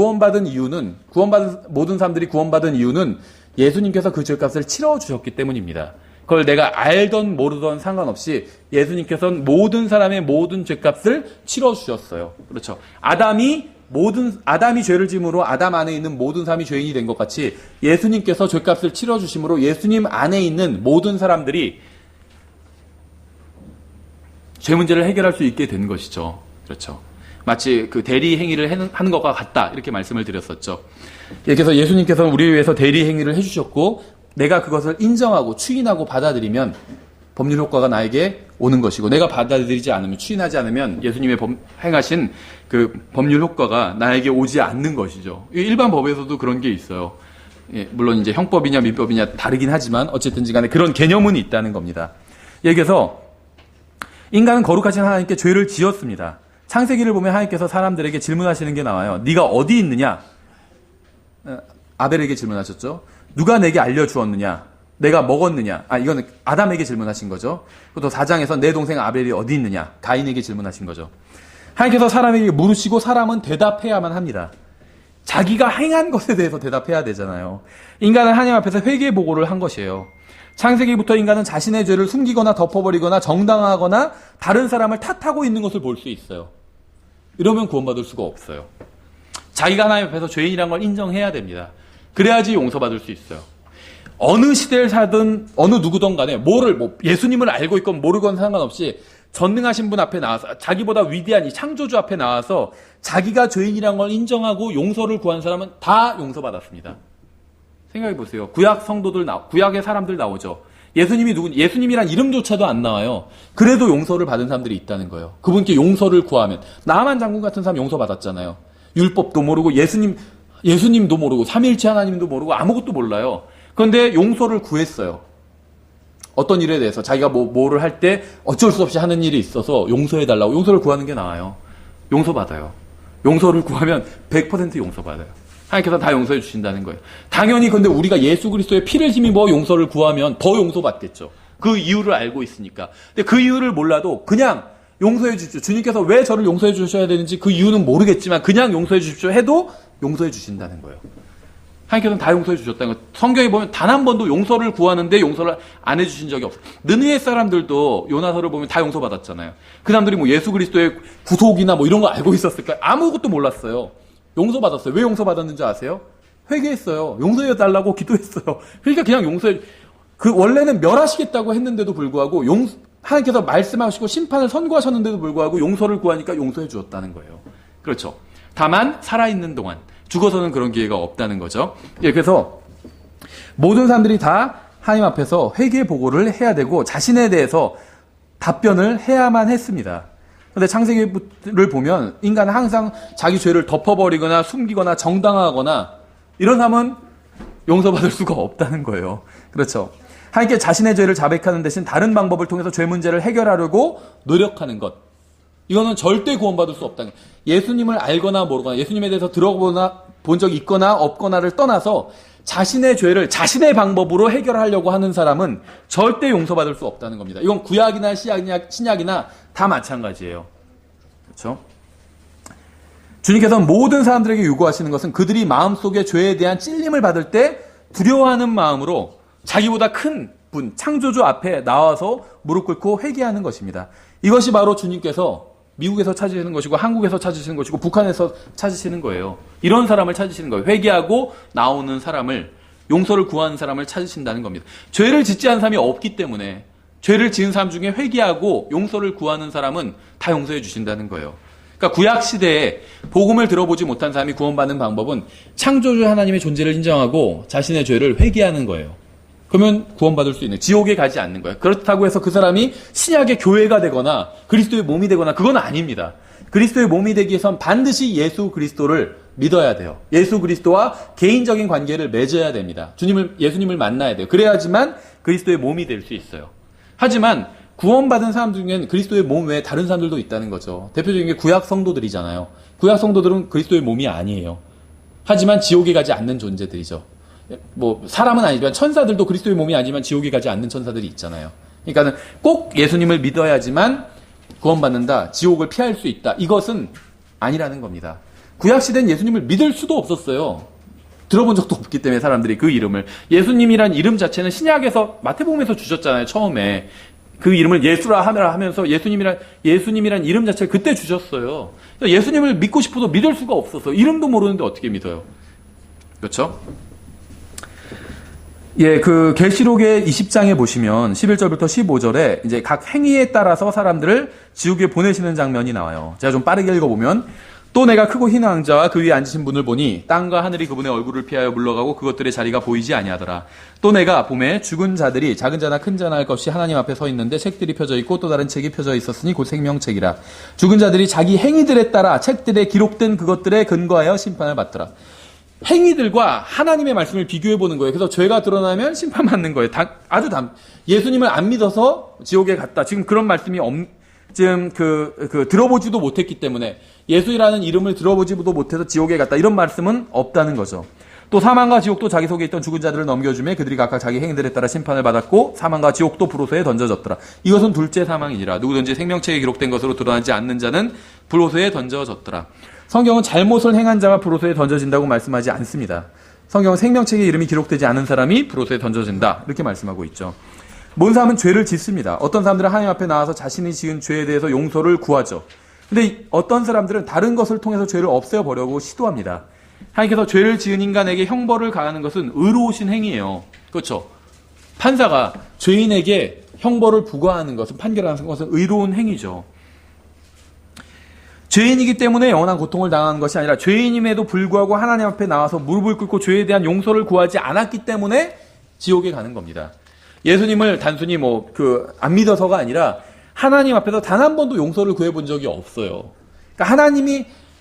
모든 사람들이 구원받은 이유는 예수님께서 그 죄값을 치러주셨기 때문입니다. 그걸 내가 알던 모르던 상관없이 예수님께서는 모든 사람의 모든 죄값을 치러주셨어요. 그렇죠. 아담이 죄를 지음으로 아담 안에 있는 모든 사람이 죄인이 된 것 같이 예수님께서 죄값을 치러주심으로 예수님 안에 있는 모든 사람들이 죄 문제를 해결할 수 있게 된 것이죠. 그렇죠. 마치 그 대리 행위를 하는 것과 같다 이렇게 말씀을 드렸었죠. 그래서 예수님께서는 우리를 위해서 대리 행위를 해주셨고 내가 그것을 인정하고 추인하고 받아들이면 법률 효과가 나에게 오는 것이고 내가 받아들이지 않으면 추인하지 않으면 예수님의 행하신 그 법률 효과가 나에게 오지 않는 것이죠. 일반 법에서도 그런 게 있어요. 예, 물론 이제 형법이냐 민법이냐 다르긴 하지만 어쨌든지 간에 그런 개념은 있다는 겁니다. 여기서 인간은 거룩하신 하나님께 죄를 지었습니다. 창세기를 보면 하나님께서 사람들에게 질문하시는 게 나와요. 네가 어디 있느냐? 아벨에게 질문하셨죠. 누가 내게 알려주었느냐? 내가 먹었느냐? 이거는 아담에게 질문하신 거죠. 또 4장에서 내 동생 아벨이 어디 있느냐? 가인에게 질문하신 거죠. 하나님께서 사람에게 물으시고 사람은 대답해야만 합니다. 자기가 행한 것에 대해서 대답해야 되잖아요. 인간은 하나님 앞에서 회개 보고를 한 것이에요. 창세기부터 인간은 자신의 죄를 숨기거나 덮어버리거나 정당화하거나 다른 사람을 탓하고 있는 것을 볼 수 있어요. 이러면 구원받을 수가 없어요. 자기가 하나님 앞에서 죄인이란 걸 인정해야 됩니다. 그래야지 용서받을 수 있어요. 어느 시대를 살든 어느 누구든 간에 예수님을 알고 있건 모르건 상관없이 전능하신 분 앞에 나와서 자기보다 위대한 이 창조주 앞에 나와서 자기가 죄인이란 걸 인정하고 용서를 구한 사람은 다 용서받았습니다. 생각해 보세요. 구약의 사람들 나오죠. 예수님이란 이름조차도 안 나와요. 그래도 용서를 받은 사람들이 있다는 거예요. 그분께 용서를 구하면. 나만 장군 같은 사람 용서받았잖아요. 율법도 모르고 예수님도 모르고 삼위일체 하나님도 모르고 아무것도 몰라요. 그런데 용서를 구했어요. 어떤 일에 대해서 자기가 뭐를 할 때 어쩔 수 없이 하는 일이 있어서 용서해달라고 용서를 구하는 게 나아요. 용서받아요. 용서를 구하면 100% 용서받아요. 하나님께서 다 용서해 주신다는 거예요. 당연히 근데 우리가 예수 그리스도의 피를 힘입어 용서를 구하면 더 용서받겠죠. 그 이유를 알고 있으니까. 근데 그 이유를 몰라도 그냥 용서해 주십시오. 주님께서 왜 저를 용서해 주셔야 되는지 그 이유는 모르겠지만 그냥 용서해 주십시오 해도 용서해 주신다는 거예요. 하나님께서는 다 용서해 주셨다는 거예요. 성경에 보면 단 한 번도 용서를 구하는데 용서를 안 해주신 적이 없어요. 느느웨 사람들도 요나서를 보면 다 용서받았잖아요. 그 사람들이 뭐 예수 그리스도의 구속이나 뭐 이런 거 알고 있었을까요? 아무것도 몰랐어요. 용서받았어요. 왜 용서받았는지 아세요? 회개했어요. 용서해 달라고 기도했어요. 그러니까 그냥 용서해. 그 원래는 멸하시겠다고 했는데도 불구하고 하나님께서 말씀하시고 심판을 선고하셨는데도 불구하고 용서를 구하니까 용서해 주었다는 거예요. 그렇죠. 다만 살아있는 동안 죽어서는 그런 기회가 없다는 거죠. 예, 그래서 모든 사람들이 다 하나님 앞에서 회개 보고를 해야 되고 자신에 대해서 답변을 해야만 했습니다. 그런데 창세기를 보면 인간은 항상 자기 죄를 덮어버리거나 숨기거나 정당화하거나 이런 사람은 용서받을 수가 없다는 거예요. 그렇죠. 하나님께 자신의 죄를 자백하는 대신 다른 방법을 통해서 죄 문제를 해결하려고 노력하는 것. 이거는 절대 구원받을 수 없다는 거예요. 예수님을 알거나 모르거나 예수님에 대해서 들어본 적이 있거나 없거나를 떠나서 자신의 죄를 자신의 방법으로 해결하려고 하는 사람은 절대 용서받을 수 없다는 겁니다. 이건 구약이나 신약이나 다 마찬가지예요. 그렇죠? 주님께서는 모든 사람들에게 요구하시는 것은 그들이 마음속에 죄에 대한 찔림을 받을 때 두려워하는 마음으로 자기보다 큰 분, 창조주 앞에 나와서 무릎 꿇고 회개하는 것입니다. 이것이 바로 주님께서 미국에서 찾으시는 것이고 한국에서 찾으시는 것이고 북한에서 찾으시는 거예요. 이런 사람을 찾으시는 거예요. 회개하고 나오는 사람을, 용서를 구하는 사람을 찾으신다는 겁니다. 죄를 짓지 않은 사람이 없기 때문에 죄를 지은 사람 중에 회개하고 용서를 구하는 사람은 다 용서해 주신다는 거예요. 그러니까 구약 시대에 복음을 들어보지 못한 사람이 구원받는 방법은 창조주 하나님의 존재를 인정하고 자신의 죄를 회개하는 거예요. 그러면 구원받을 수 있는, 지옥에 가지 않는 거예요. 그렇다고 해서 그 사람이 신약의 교회가 되거나 그리스도의 몸이 되거나 그건 아닙니다. 그리스도의 몸이 되기 위해선 반드시 예수 그리스도를 믿어야 돼요. 예수 그리스도와 개인적인 관계를 맺어야 됩니다. 예수님을 만나야 돼요. 그래야지만 그리스도의 몸이 될 수 있어요. 하지만 구원받은 사람 중에는 그리스도의 몸 외에 다른 사람들도 있다는 거죠. 대표적인 게 구약 성도들이잖아요. 구약 성도들은 그리스도의 몸이 아니에요. 하지만 지옥에 가지 않는 존재들이죠. 뭐 사람은 아니지만 천사들도 그리스도의 몸이 아니지만 지옥에 가지 않는 천사들이 있잖아요. 그러니까는 꼭 예수님을 믿어야지만 구원받는다, 지옥을 피할 수 있다, 이것은 아니라는 겁니다. 구약 시대는 예수님을 믿을 수도 없었어요. 들어본 적도 없기 때문에 사람들이 그 이름을, 예수님이란 이름 자체는 신약에서 마태복음에서 주셨잖아요. 처음에 그 이름을 예수라 하면서 예수님이란 이름 자체를 그때 주셨어요. 예수님을 믿고 싶어도 믿을 수가 없었어요. 이름도 모르는데 어떻게 믿어요? 그렇죠? 예, 그 계시록의 20장에 보시면 11절부터 15절에 이제 각 행위에 따라서 사람들을 지옥에 보내시는 장면이 나와요. 제가 좀 빠르게 읽어보면, 또 내가 크고 흰 왕자와 그 위에 앉으신 분을 보니 땅과 하늘이 그분의 얼굴을 피하여 물러가고 그것들의 자리가 보이지 아니하더라. 또 내가 봄에 죽은 자들이 작은 자나 큰 자나 할 것 없이 하나님 앞에 서 있는데 책들이 펴져 있고 또 다른 책이 펴져 있었으니 곧 생명책이라. 죽은 자들이 자기 행위들에 따라 책들에 기록된 그것들에 근거하여 심판을 받더라. 행위들과 하나님의 말씀을 비교해 보는 거예요. 그래서 죄가 드러나면 심판받는 거예요. 예수님을 안 믿어서 지옥에 갔다. 지금 그런 말씀이 지금 들어보지도 못했기 때문에, 예수라는 이름을 들어보지도 못해서 지옥에 갔다, 이런 말씀은 없다는 거죠. 또 사망과 지옥도 자기 속에 있던 죽은 자들을 넘겨주매 그들이 각각 자기 행위들에 따라 심판을 받았고 사망과 지옥도 불호소에 던져졌더라. 이것은 둘째 사망이니라. 누구든지 생명책에 기록된 것으로 드러나지 않는 자는 불호소에 던져졌더라. 성경은 잘못을 행한 자가 불호소에 던져진다고 말씀하지 않습니다. 성경은 생명책에 이름이 기록되지 않은 사람이 불호소에 던져진다, 이렇게 말씀하고 있죠. 모든 사람은 죄를 짓습니다. 어떤 사람들은 하나님 앞에 나와서 자신이 지은 죄에 대해서 용서를 구하죠. 근데 어떤 사람들은 다른 것을 통해서 죄를 없애버려고 시도합니다. 하나님께서 죄를 지은 인간에게 형벌을 가하는 것은 의로우신 행위예요. 그렇죠? 판사가 죄인에게 형벌을 부과하는 것은, 판결하는 것은 의로운 행위죠. 죄인이기 때문에 영원한 고통을 당하는 것이 아니라 죄인임에도 불구하고 하나님 앞에 나와서 무릎을 꿇고 죄에 대한 용서를 구하지 않았기 때문에 지옥에 가는 겁니다. 예수님을 단순히 안 믿어서가 아니라 하나님 앞에서 단 한 번도 용서를 구해본 적이 없어요. 그러니까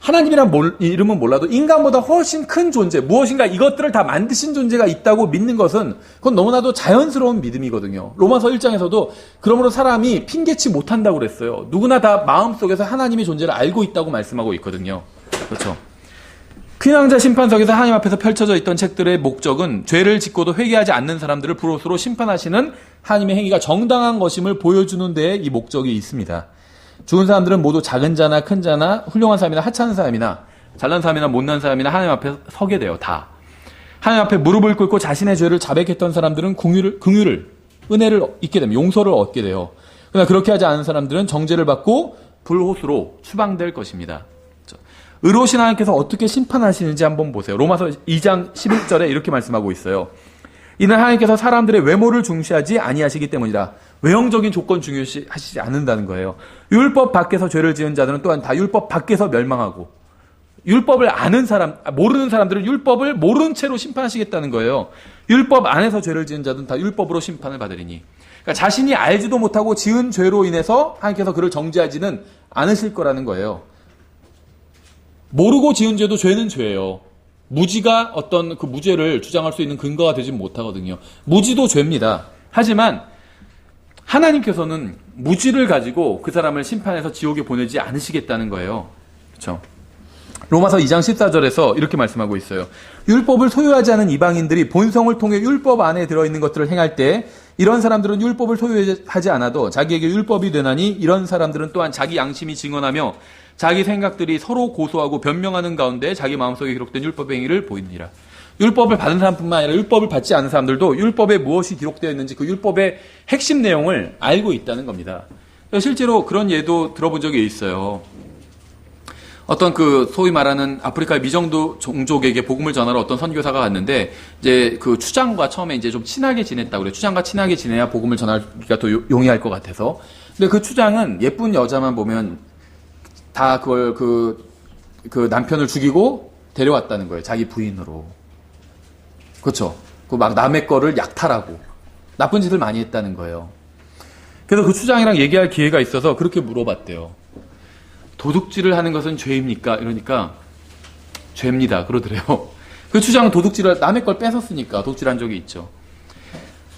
하나님이란 이름은 몰라도 인간보다 훨씬 큰 존재, 무엇인가 이것들을 다 만드신 존재가 있다고 믿는 것은, 그건 너무나도 자연스러운 믿음이거든요. 로마서 1장에서도 그러므로 사람이 핑계치 못한다고 그랬어요. 누구나 다 마음속에서 하나님의 존재를 알고 있다고 말씀하고 있거든요. 그렇죠? 퀸왕자 심판석에서 하나님 앞에서 펼쳐져 있던 책들의 목적은 죄를 짓고도 회개하지 않는 사람들을 불호소로 심판하시는 하나님의 행위가 정당한 것임을 보여주는 데에 이 목적이 있습니다. 죽은 사람들은 모두 작은 자나 큰 자나 훌륭한 사람이나 하찮은 사람이나 잘난 사람이나 못난 사람이나 하나님 앞에 서게 돼요. 다. 하나님 앞에 무릎을 꿇고 자신의 죄를 자백했던 사람들은 은혜를 잊게 됩니다. 용서를 얻게 돼요. 그러나 그렇게 하지 않은 사람들은 정죄를 받고 불호수로 추방될 것입니다. 의로우신 하나님께서 어떻게 심판하시는지 한번 보세요. 로마서 2장 11절에 이렇게 말씀하고 있어요. 이는 하나님께서 사람들의 외모를 중시하지 아니하시기 때문이라. 외형적인 조건 중요시하시지 않는다는 거예요. 율법 밖에서 죄를 지은 자들은 또한 다 율법 밖에서 멸망하고, 율법을 아는 사람, 모르는 사람들은 율법을 모르는 채로 심판하시겠다는 거예요. 율법 안에서 죄를 지은 자들은 다 율법으로 심판을 받으리니. 그러니까 자신이 알지도 못하고 지은 죄로 인해서 하나님께서 그를 정죄하지는 않으실 거라는 거예요. 모르고 지은 죄도 죄는 죄예요. 무지가 어떤 그 무죄를 주장할 수 있는 근거가 되지 못하거든요. 무지도 죄입니다. 하지만 하나님께서는 무지를 가지고 그 사람을 심판해서 지옥에 보내지 않으시겠다는 거예요. 그렇죠? 로마서 2장 14절에서 이렇게 말씀하고 있어요. 율법을 소유하지 않은 이방인들이 본성을 통해 율법 안에 들어있는 것들을 행할 때 이런 사람들은 율법을 소유하지 않아도 자기에게 율법이 되나니 이런 사람들은 또한 자기 양심이 증언하며 자기 생각들이 서로 고소하고 변명하는 가운데 자기 마음속에 기록된 율법의 행위를 보이느니라. 율법을 받은 사람뿐만 아니라 율법을 받지 않은 사람들도 율법에 무엇이 기록되어 있는지 그 율법의 핵심 내용을 알고 있다는 겁니다. 실제로 그런 예도 들어본 적이 있어요. 어떤 그 소위 말하는 아프리카의 미정도 종족에게 복음을 전하러 어떤 선교사가 갔는데 이제 그 추장과 처음에 이제 좀 친하게 지냈다고 그래요. 추장과 친하게 지내야 복음을 전하기가 더 용이할 것 같아서. 근데 그 추장은 예쁜 여자만 보면 다 그걸 그 남편을 죽이고 데려왔다는 거예요. 자기 부인으로. 그렇죠. 그 막 남의 거를 약탈하고 나쁜 짓을 많이 했다는 거예요. 그래서 그 추장이랑 얘기할 기회가 있어서 그렇게 물어봤대요. 도둑질을 하는 것은 죄입니까? 이러니까 죄입니다. 그러더래요. 그 추장은 도둑질을 남의 걸 뺏었으니까 도둑질한 적이 있죠.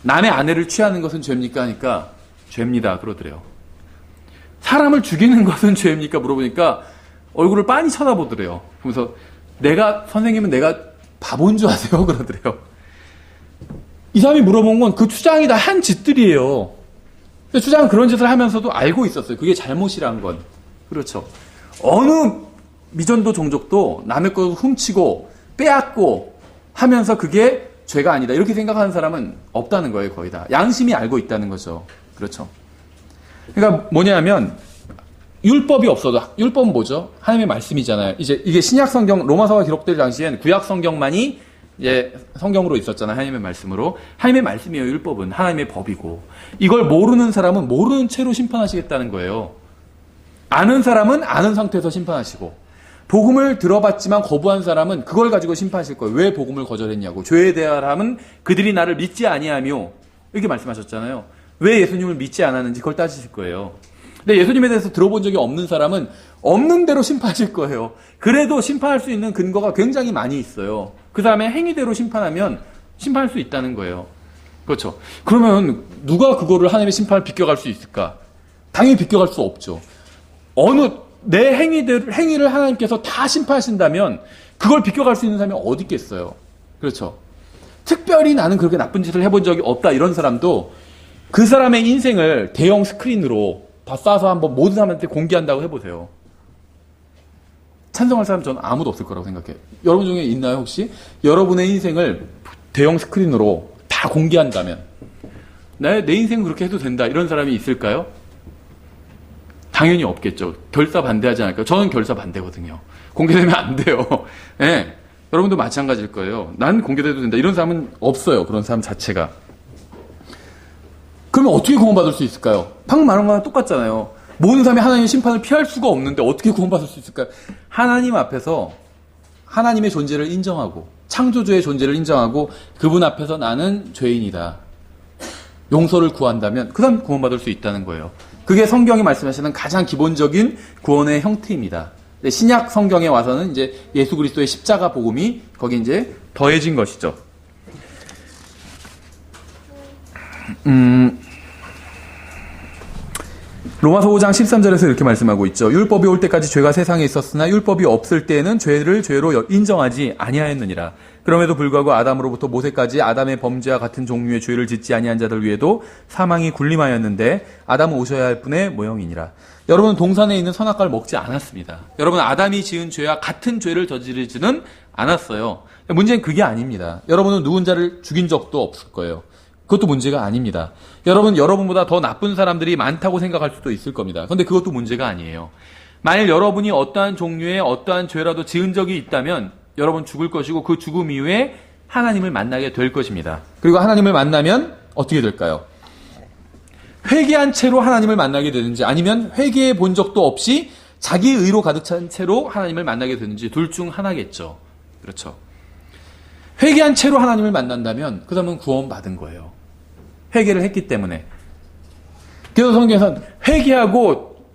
남의 아내를 취하는 것은 죄입니까? 하니까 죄입니다. 그러더래요. 사람을 죽이는 것은 죄입니까? 물어보니까 얼굴을 빤히 쳐다보더래요. 그러면서 선생님은 내가 바본 줄 아세요? 그러더래요. 이 사람이 물어본 건 그 추장이 다 한 짓들이에요. 근데 추장은 그런 짓을 하면서도 알고 있었어요. 그게 잘못이란 건. 그렇죠. 어느 미전도 종족도 남의 걸 훔치고 빼앗고 하면서 그게 죄가 아니다. 이렇게 생각하는 사람은 없다는 거예요. 거의 다. 양심이 알고 있다는 거죠. 그렇죠. 그러니까 뭐냐면 율법이 없어도 율법은 뭐죠? 하나님의 말씀이잖아요. 이제 이게 신약 성경 로마서가 기록될 당시엔 구약 성경만이 이제 성경으로 있었잖아요. 하나님의 말씀으로. 하나님의 말씀이에요. 율법은 하나님의 법이고 이걸 모르는 사람은 모르는 채로 심판하시겠다는 거예요. 아는 사람은 아는 상태에서 심판하시고 복음을 들어봤지만 거부한 사람은 그걸 가지고 심판하실 거예요. 왜 복음을 거절했냐고. 죄에 대하여는 그들이 나를 믿지 아니하며 이렇게 말씀하셨잖아요. 왜 예수님을 믿지 않았는지 그걸 따지실 거예요. 근데 예수님에 대해서 들어본 적이 없는 사람은 없는 대로 심판하실 거예요. 그래도 심판할 수 있는 근거가 굉장히 많이 있어요. 그 사람의 행위대로 심판하면 심판할 수 있다는 거예요. 그렇죠. 그러면 누가 그거를 하나님의 심판을 비껴갈 수 있을까? 당연히 비껴갈 수 없죠. 내 행위를 하나님께서 다 심판하신다면 그걸 비껴갈 수 있는 사람이 어디 있겠어요. 그렇죠. 특별히 나는 그렇게 나쁜 짓을 해본 적이 없다 이런 사람도 그 사람의 인생을 대형 스크린으로 다 쏴서 한번 모든 사람한테 공개한다고 해보세요. 찬성할 사람 저는 아무도 없을 거라고 생각해요. 여러분 중에 있나요 혹시? 여러분의 인생을 대형 스크린으로 다 공개한다면 내 인생은 그렇게 해도 된다 이런 사람이 있을까요? 당연히 없겠죠. 결사 반대하지 않을까요? 저는 결사 반대거든요. 공개되면 안 돼요. 네. 여러분도 마찬가지일 거예요. 난 공개돼도 된다. 이런 사람은 없어요. 그런 사람 자체가. 그러면 어떻게 구원받을 수 있을까요? 방금 말한 거랑 똑같잖아요. 모든 사람이 하나님의 심판을 피할 수가 없는데 어떻게 구원받을 수 있을까요? 하나님 앞에서 하나님의 존재를 인정하고 창조주의 존재를 인정하고 그분 앞에서 나는 죄인이다. 용서를 구한다면 그 사람 구원받을 수 있다는 거예요. 그게 성경이 말씀하시는 가장 기본적인 구원의 형태입니다. 신약 성경에 와서는 이제 예수 그리스도의 십자가 복음이 거기 이제 더해진 것이죠. 로마서 5장 13절에서 이렇게 말씀하고 있죠. 율법이 올 때까지 죄가 세상에 있었으나 율법이 없을 때에는 죄를 죄로 인정하지 아니하였느니라. 그럼에도 불구하고 아담으로부터 모세까지 아담의 범죄와 같은 종류의 죄를 짓지 아니한 자들 위에도 사망이 군림하였는데 아담은 오셔야 할 분의 모형이니라. 여러분은 동산에 있는 선악과를 먹지 않았습니다. 여러분 아담이 지은 죄와 같은 죄를 저지르지는 않았어요. 문제는 그게 아닙니다. 여러분은 누군가를 죽인 적도 없을 거예요. 그것도 문제가 아닙니다. 여러분보다 더 나쁜 사람들이 많다고 생각할 수도 있을 겁니다. 그런데 그것도 문제가 아니에요. 만일 여러분이 어떠한 종류의 어떠한 죄라도 지은 적이 있다면 여러분 죽을 것이고 그 죽음 이후에 하나님을 만나게 될 것입니다. 그리고 하나님을 만나면 어떻게 될까요? 회개한 채로 하나님을 만나게 되는지 아니면 회개해 본 적도 없이 자기 의로 가득 찬 채로 하나님을 만나게 되는지 둘 중 하나겠죠. 그렇죠. 회개한 채로 하나님을 만난다면 그 사람은 구원받은 거예요. 회개를 했기 때문에. 그래서 성경에서는 회개하고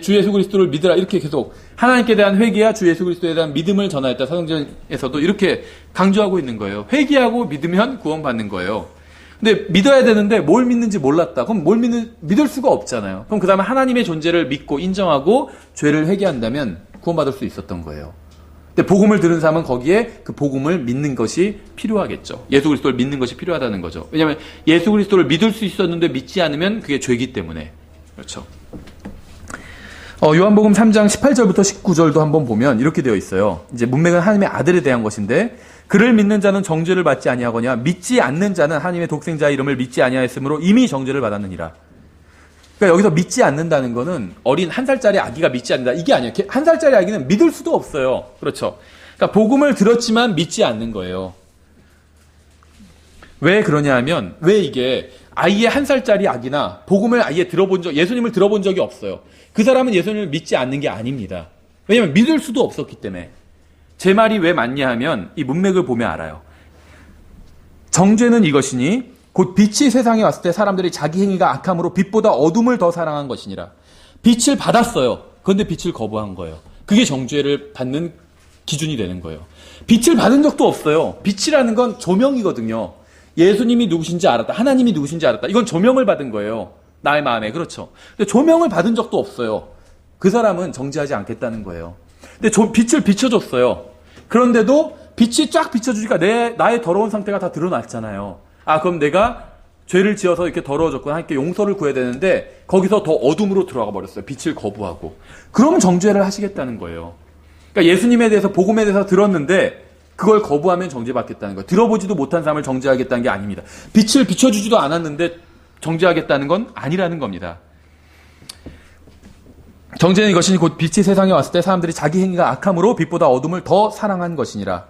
주 예수 그리스도를 믿으라 이렇게 계속 하나님께 대한 회개와 주 예수 그리스도에 대한 믿음을 전하였다. 사도행전에서도 이렇게 강조하고 있는 거예요. 회개하고 믿으면 구원받는 거예요. 근데 믿어야 되는데 뭘 믿는지 몰랐다. 그럼 믿을 수가 없잖아요. 그럼 그 다음에 하나님의 존재를 믿고 인정하고 죄를 회개한다면 구원받을 수 있었던 거예요. 근데 복음을 들은 사람은 거기에 그 복음을 믿는 것이 필요하겠죠. 예수 그리스도를 믿는 것이 필요하다는 거죠. 왜냐하면 예수 그리스도를 믿을 수 있었는데 믿지 않으면 그게 죄이기 때문에. 그렇죠. 요한복음 3장 18절부터 19절도 한번 보면 이렇게 되어 있어요. 이제 문맥은 하나님의 아들에 대한 것인데 그를 믿는 자는 정죄를 받지 아니하거냐 믿지 않는 자는 하나님의 독생자의 이름을 믿지 아니하였으므로 이미 정죄를 받았느니라. 그러니까 여기서 믿지 않는다는 거는 어린 1살짜리 아기가 믿지 않는다. 이게 아니에요. 1살짜리 아기는 믿을 수도 없어요. 그렇죠. 그러니까 복음을 들었지만 믿지 않는 거예요. 왜 그러냐 하면 왜 이게 아이의 1살짜리 아기나 복음을 아예 예수님을 들어본 적이 없어요. 그 사람은 예수님을 믿지 않는 게 아닙니다. 왜냐하면 믿을 수도 없었기 때문에. 제 말이 왜 맞냐 하면 이 문맥을 보면 알아요. 정죄는 이것이니 곧 빛이 세상에 왔을 때 사람들이 자기 행위가 악함으로 빛보다 어둠을 더 사랑한 것이니라. 빛을 받았어요. 그런데 빛을 거부한 거예요. 그게 정죄를 받는 기준이 되는 거예요. 빛을 받은 적도 없어요. 빛이라는 건 조명이거든요. 예수님이 누구신지 알았다. 하나님이 누구신지 알았다. 이건 조명을 받은 거예요. 나의 마음에. 그렇죠. 근데 조명을 받은 적도 없어요. 그 사람은 정죄하지 않겠다는 거예요. 근데 빛을 비춰줬어요. 그런데도 빛이 쫙 비춰주니까 나의 더러운 상태가 다 드러났잖아요. 그럼 내가 죄를 지어서 이렇게 더러워졌구나. 하나님께 용서를 구해야 되는데 거기서 더 어둠으로 들어가 버렸어요. 빛을 거부하고. 그럼 정죄를 하시겠다는 거예요. 그러니까 예수님에 대해서 복음에 대해서 들었는데 그걸 거부하면 정죄받겠다는 거예요. 들어보지도 못한 사람을 정죄하겠다는 게 아닙니다. 빛을 비춰주지도 않았는데 정죄하겠다는 건 아니라는 겁니다. 정죄는 이것이니 곧 빛이 세상에 왔을 때 사람들이 자기 행위가 악함으로 빛보다 어둠을 더 사랑한 것이니라.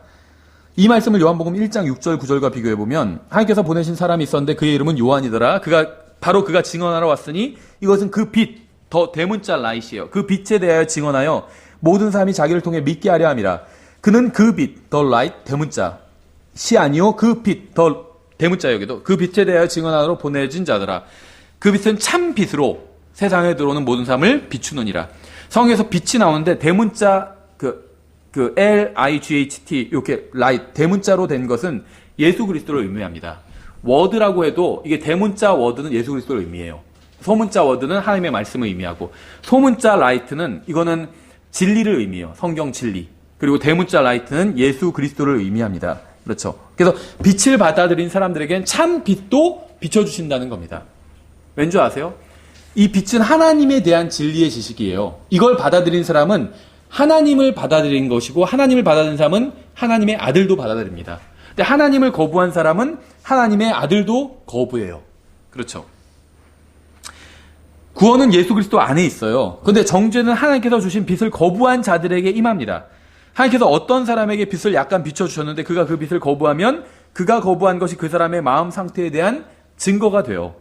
이 말씀을 요한복음 1장 6절 9절과 비교해보면 하나님께서 보내신 사람이 있었는데 그의 이름은 요한이더라. 그가 증언하러 왔으니 이것은 그 빛, 더 대문자 라이트이에요. 그 빛에 대하여 증언하여 모든 사람이 자기를 통해 믿게 하려 함이라. 그는 그 빛, 더 라이트, 대문자 시 아니요 그 빛, 더 대문자 여기도 그 빛에 대하여 증언하러 보내진 자더라. 그 빛은 참 빛으로 세상에 들어오는 모든 사람을 비추느니라. 성경에서 빛이 나오는데 대문자 그 L-I-G-H-T 이렇게 라이트 대문자로 된 것은 예수 그리스도를 의미합니다. 워드라고 해도 이게 대문자 워드는 예수 그리스도를 의미해요. 소문자 워드는 하나님의 말씀을 의미하고 소문자 라이트는 이거는 진리를 의미해요. 성경 진리. 그리고 대문자 라이트는 예수 그리스도를 의미합니다. 그렇죠. 그래서 빛을 받아들인 사람들에겐 참 빛도 비춰주신다는 겁니다. 왠지 아세요? 이 빛은 하나님에 대한 진리의 지식이에요. 이걸 받아들인 사람은 하나님을 받아들인 것이고 하나님을 받아들인 사람은 하나님의 아들도 받아들입니다. 근데 하나님을 거부한 사람은 하나님의 아들도 거부해요. 그렇죠. 구원은 예수 그리스도 안에 있어요. 그런데 정죄는 하나님께서 주신 빛을 거부한 자들에게 임합니다. 하나님께서 어떤 사람에게 빛을 약간 비춰주셨는데 그가 그 빛을 거부하면 그가 거부한 것이 그 사람의 마음 상태에 대한 증거가 돼요.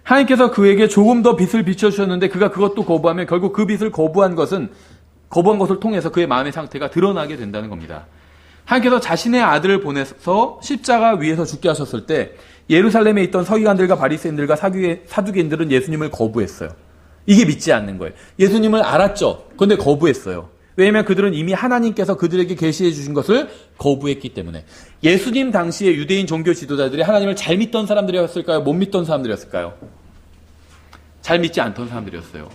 하나님께서 그에게 조금 더 빛을 비춰주셨는데 그가 그것도 거부하면 결국 그 빛을 거부한 것을 통해서 그의 마음의 상태가 드러나게 된다는 겁니다. 하나님께서 자신의 아들을 보내서 십자가 위에서 죽게 하셨을 때 예루살렘에 있던 서기관들과 바리새인들과 사두개인들은 예수님을 거부했어요. 이게 믿지 않는 거예요. 예수님을 알았죠. 그런데 거부했어요. 왜냐하면 그들은 이미 하나님께서 그들에게 계시해 주신 것을 거부했기 때문에. 예수님 당시에 유대인 종교 지도자들이 하나님을 잘 믿던 사람들이었을까요? 못 믿던 사람들이었을까요? 잘 믿지 않던 사람들이었어요.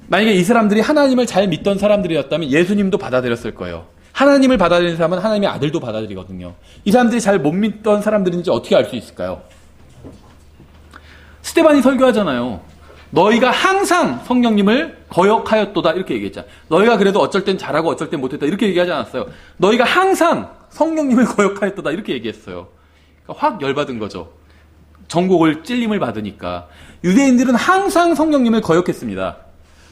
만약에 이 사람들이 하나님을 잘 믿던 사람들이었다면 예수님도 받아들였을 거예요. 하나님을 받아들이는 사람은 하나님의 아들도 받아들이거든요. 이 사람들이 잘 못 믿던 사람들인지 어떻게 알 수 있을까요? 스데반이 설교하잖아요. 너희가 항상 성령님을 거역하였도다 이렇게 얘기했잖아요. 너희가 그래도 어쩔 땐 잘하고 어쩔 땐 못했다 이렇게 얘기하지 않았어요. 너희가 항상 성령님을 거역하였도다 이렇게 얘기했어요. 그러니까 확 열받은 거죠. 정곡을 찔림을 받으니까. 유대인들은 항상 성령님을 거역했습니다.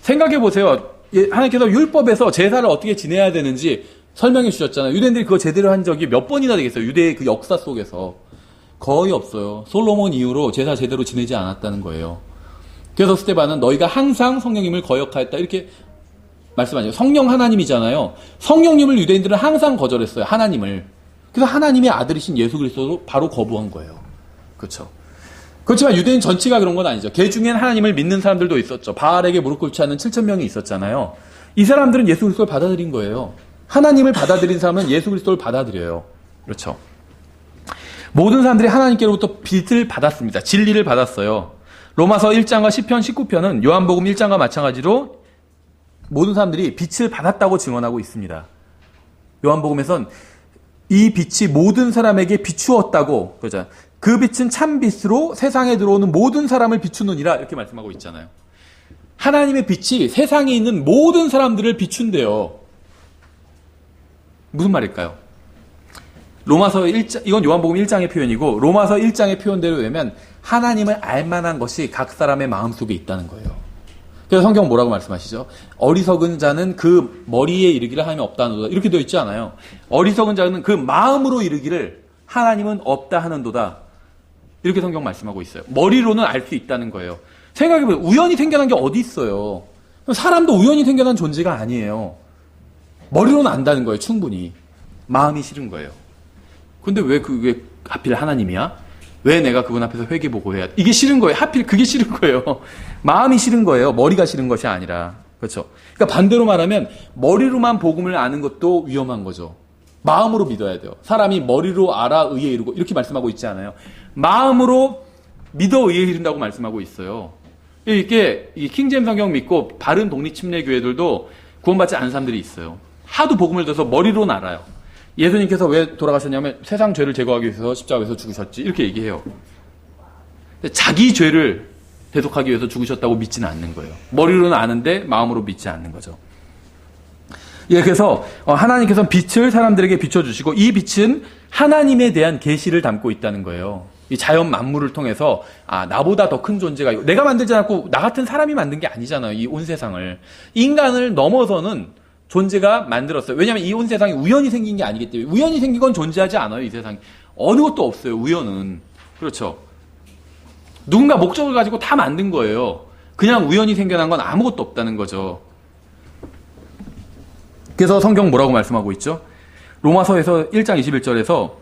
생각해 보세요. 하나님께서 율법에서 제사를 어떻게 지내야 되는지 설명해 주셨잖아요. 유대인들이 그거 제대로 한 적이 몇 번이나 되겠어요. 유대의 그 역사 속에서. 거의 없어요. 솔로몬 이후로 제사 제대로 지내지 않았다는 거예요. 그래서 스데반은 너희가 항상 성령님을 거역하였다 이렇게 말씀하죠. 성령 하나님이잖아요. 성령님을 유대인들은 항상 거절했어요. 하나님을. 그래서 하나님의 아들이신 예수 그리스도도 바로 거부한 거예요. 그렇죠. 그렇지만 유대인 전체가 그런 건 아니죠. 개 중엔 하나님을 믿는 사람들도 있었죠. 바알에게 무릎 꿇지 않는 7,000명이 있었잖아요. 이 사람들은 예수 그리스도를 받아들인 거예요. 하나님을 받아들인 사람은 예수 그리스도를 받아들여요. 그렇죠. 모든 사람들이 하나님께로부터 빛을 받았습니다. 진리를 받았어요. 로마서 1장과 시편 19편은 요한복음 1장과 마찬가지로 모든 사람들이 빛을 받았다고 증언하고 있습니다. 요한복음에선 이 빛이 모든 사람에게 비추었다고 그러죠. 그 빛은 참 빛으로 세상에 들어오는 모든 사람을 비추느니라 이렇게 말씀하고 있잖아요. 하나님의 빛이 세상에 있는 모든 사람들을 비춘대요. 무슨 말일까요? 로마서 1장, 이건 요한복음 1장의 표현이고 로마서 1장의 표현대로 되면 하나님을 알만한 것이 각 사람의 마음속에 있다는 거예요. 그래서 성경은 뭐라고 말씀하시죠? 어리석은 자는 그 머리에 이르기를 하나님이 없다 하는도다. 이렇게 되어 있지 않아요. 어리석은 자는 그 마음으로 이르기를 하나님은 없다 하는도다. 이렇게 성경 말씀하고 있어요. 머리로는 알 수 있다는 거예요. 생각해보세요. 우연히 생겨난 게 어디 있어요? 사람도 우연히 생겨난 존재가 아니에요. 머리로는 안다는 거예요. 충분히. 마음이 싫은 거예요. 근데 왜 하필 하나님이야? 왜 내가 그분 앞에서 회개 보고해야 돼? 이게 싫은 거예요. 하필 그게 싫은 거예요. 마음이 싫은 거예요. 머리가 싫은 것이 아니라. 그렇죠? 그러니까 반대로 말하면 머리로만 복음을 아는 것도 위험한 거죠. 마음으로 믿어야 돼요. 사람이 머리로 알아 의에 이르고 이렇게 말씀하고 있지 않아요. 마음으로 믿어 의에 이른다고 말씀하고 있어요. 이게 킹제임 성경 믿고 바른 독립 침례 교회들도 구원받지 않은 사람들이 있어요. 하도 복음을 들어서 머리로는 알아요. 예수님께서 왜 돌아가셨냐면 세상 죄를 제거하기 위해서 십자가에서 죽으셨지 이렇게 얘기해요. 자기 죄를 대속하기 위해서 죽으셨다고 믿지는 않는 거예요. 머리로는 아는데 마음으로 믿지 않는 거죠. 예, 그래서 하나님께서는 빛을 사람들에게 비춰주시고 이 빛은 하나님에 대한 계시를 담고 있다는 거예요. 이 자연 만물을 통해서 나보다 더 큰 존재가 있고 내가 만들지 않고 나 같은 사람이 만든 게 아니잖아요. 이 온 세상을. 인간을 넘어서는 존재가 만들었어요. 왜냐하면 이 온 세상이 우연히 생긴 게 아니기 때문에 우연히 생긴 건 존재하지 않아요. 이 세상에. 어느 것도 없어요. 우연은. 그렇죠. 누군가 목적을 가지고 다 만든 거예요. 그냥 우연히 생겨난 건 아무것도 없다는 거죠. 그래서 성경 뭐라고 말씀하고 있죠? 로마서에서 1장 21절에서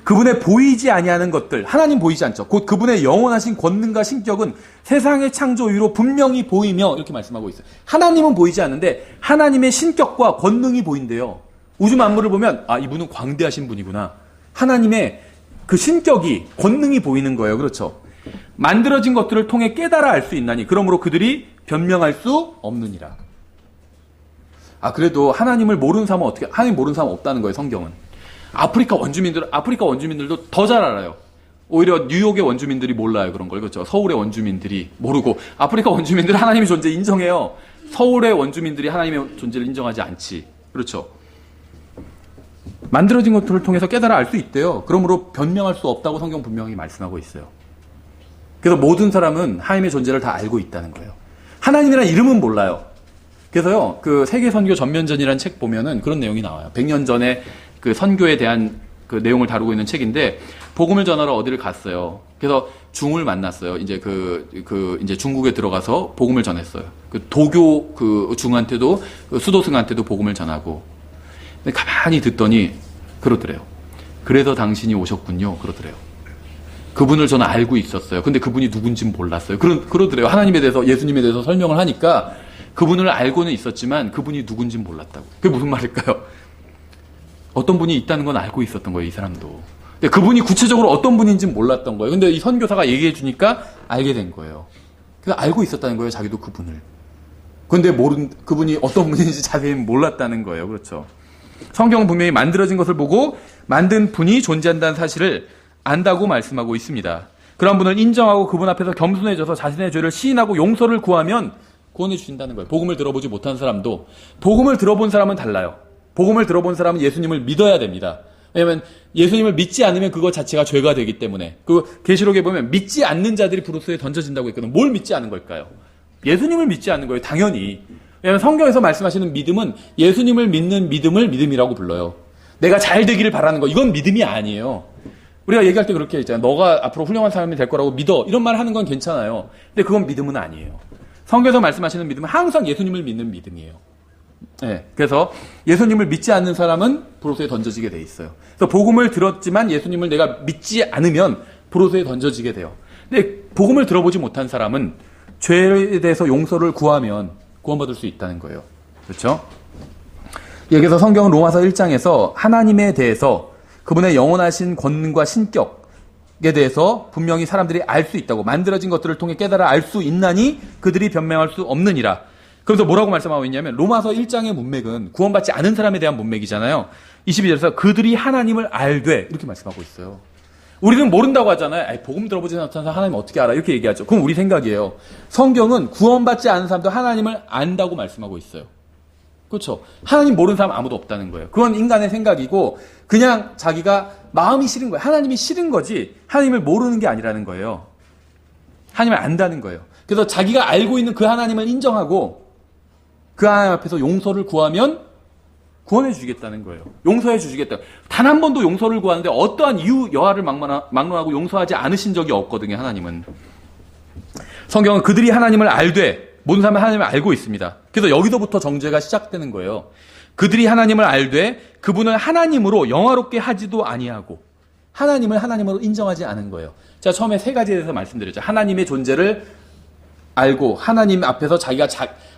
그분의 보이지 아니하는 것들, 하나님 보이지 않죠. 곧 그분의 영원하신 권능과 신격은 세상의 창조 이후로 분명히 보이며 이렇게 말씀하고 있어요. 하나님은 보이지 않는데 하나님의 신격과 권능이 보인대요. 우주 만물을 보면 이분은 광대하신 분이구나. 하나님의 그 신격이 권능이 보이는 거예요. 그렇죠. 만들어진 것들을 통해 깨달아 알 수 있나니 그러므로 그들이 변명할 수 없느니라. 그래도 하나님을 모르는 사람은 어떻게 하나님 모르는 사람은 없다는 거예요. 성경은. 아프리카 원주민들도 더 잘 알아요. 오히려 뉴욕의 원주민들이 몰라요. 그런 걸. 그렇죠. 서울의 원주민들이 모르고 아프리카 원주민들은 하나님의 존재 인정해요. 서울의 원주민들이 하나님의 존재를 인정하지 않지. 그렇죠. 만들어진 것들을 통해서 깨달아 알 수 있대요. 그러므로 변명할 수 없다고 성경 분명히 말씀하고 있어요. 그래서 모든 사람은 하나님의 존재를 다 알고 있다는 거예요. 하나님이라는 이름은 몰라요. 그래서요, 그 세계 선교 전면전이라는 책 보면은 그런 내용이 나와요. 100년 전에 그 선교에 대한 그 내용을 다루고 있는 책인데, 복음을 전하러 어디를 갔어요. 그래서 중을 만났어요. 이제 이제 중국에 들어가서 복음을 전했어요. 그 도교 그 중한테도, 그 수도승한테도 복음을 전하고. 근데 가만히 듣더니 그러더래요. 그래서 당신이 오셨군요. 그러더래요. 그분을 저는 알고 있었어요. 근데 그분이 누군지는 몰랐어요. 그러더래요. 하나님에 대해서, 예수님에 대해서 설명을 하니까 그분을 알고는 있었지만 그분이 누군지는 몰랐다고. 그게 무슨 말일까요? 어떤 분이 있다는 건 알고 있었던 거예요, 이 사람도. 근데 그분이 구체적으로 어떤 분인지는 몰랐던 거예요. 근데 이 선교사가 얘기해 주니까 알게 된 거예요. 그래서 알고 있었다는 거예요, 자기도 그분을. 그런데 그분이 어떤 분인지 자세히 몰랐다는 거예요. 그렇죠. 성경은 분명히 만들어진 것을 보고 만든 분이 존재한다는 사실을 안다고 말씀하고 있습니다. 그런 분을 인정하고 그분 앞에서 겸손해져서 자신의 죄를 시인하고 용서를 구하면 구원해 주신다는 거예요. 복음을 들어보지 못한 사람도. 복음을 들어본 사람은 달라요. 복음을 들어본 사람은 예수님을 믿어야 됩니다. 왜냐하면 예수님을 믿지 않으면 그것 자체가 죄가 되기 때문에. 그 계시록에 보면 믿지 않는 자들이 브로스에 던져진다고 했거든요. 뭘 믿지 않은 걸까요? 예수님을 믿지 않는 거예요. 당연히. 왜냐하면 성경에서 말씀하시는 믿음은 예수님을 믿는 믿음을 믿음이라고 불러요. 내가 잘 되기를 바라는 거, 이건 믿음이 아니에요. 우리가 얘기할 때 그렇게 했잖아요. 너가 앞으로 훌륭한 사람이 될 거라고 믿어. 이런 말 하는 건 괜찮아요. 근데 그건 믿음은 아니에요. 성경에서 말씀하시는 믿음은 항상 예수님을 믿는 믿음이에요. 네, 그래서 예수님을 믿지 않는 사람은 브로스에 던져지게 돼 있어요. 그래서 복음을 들었지만 예수님을 내가 믿지 않으면 브로스에 던져지게 돼요. 근데 복음을 들어보지 못한 사람은 죄에 대해서 용서를 구하면 구원받을 수 있다는 거예요. 그렇죠? 여기서 성경은 로마서 1장에서 하나님에 대해서 그분의 영원하신 권능과 신격에 대해서 분명히 사람들이 알 수 있다고, 만들어진 것들을 통해 깨달아 알 수 있나니 그들이 변명할 수 없느니라. 그래서 뭐라고 말씀하고 있냐면 로마서 1장의 문맥은 구원받지 않은 사람에 대한 문맥이잖아요. 22절에서 그들이 하나님을 알되 이렇게 말씀하고 있어요. 우리는 모른다고 하잖아요. 아이, 복음 들어보지 못해서 하나님 어떻게 알아? 이렇게 얘기하죠. 그럼 우리 생각이에요. 성경은 구원받지 않은 사람도 하나님을 안다고 말씀하고 있어요. 그렇죠. 하나님 모르는 사람 아무도 없다는 거예요. 그건 인간의 생각이고 그냥 자기가 마음이 싫은 거예요. 하나님이 싫은 거지 하나님을 모르는 게 아니라는 거예요. 하나님을 안다는 거예요. 그래서 자기가 알고 있는 그 하나님을 인정하고 그 하나님 앞에서 용서를 구하면 구원해 주시겠다는 거예요. 용서해 주시겠다. 단 한 번도 용서를 구하는데 어떠한 이유 여하를 막론하고 용서하지 않으신 적이 없거든요. 하나님은. 성경은 그들이 하나님을 알되, 모든 사람은 하나님을 알고 있습니다. 그래서 여기서부터 정죄가 시작되는 거예요. 그들이 하나님을 알되 그분을 하나님으로 영화롭게 하지도 아니하고 하나님을 하나님으로 인정하지 않은 거예요. 제가 처음에 세 가지에 대해서 말씀드렸죠. 하나님의 존재를 알고 하나님 앞에서 자기가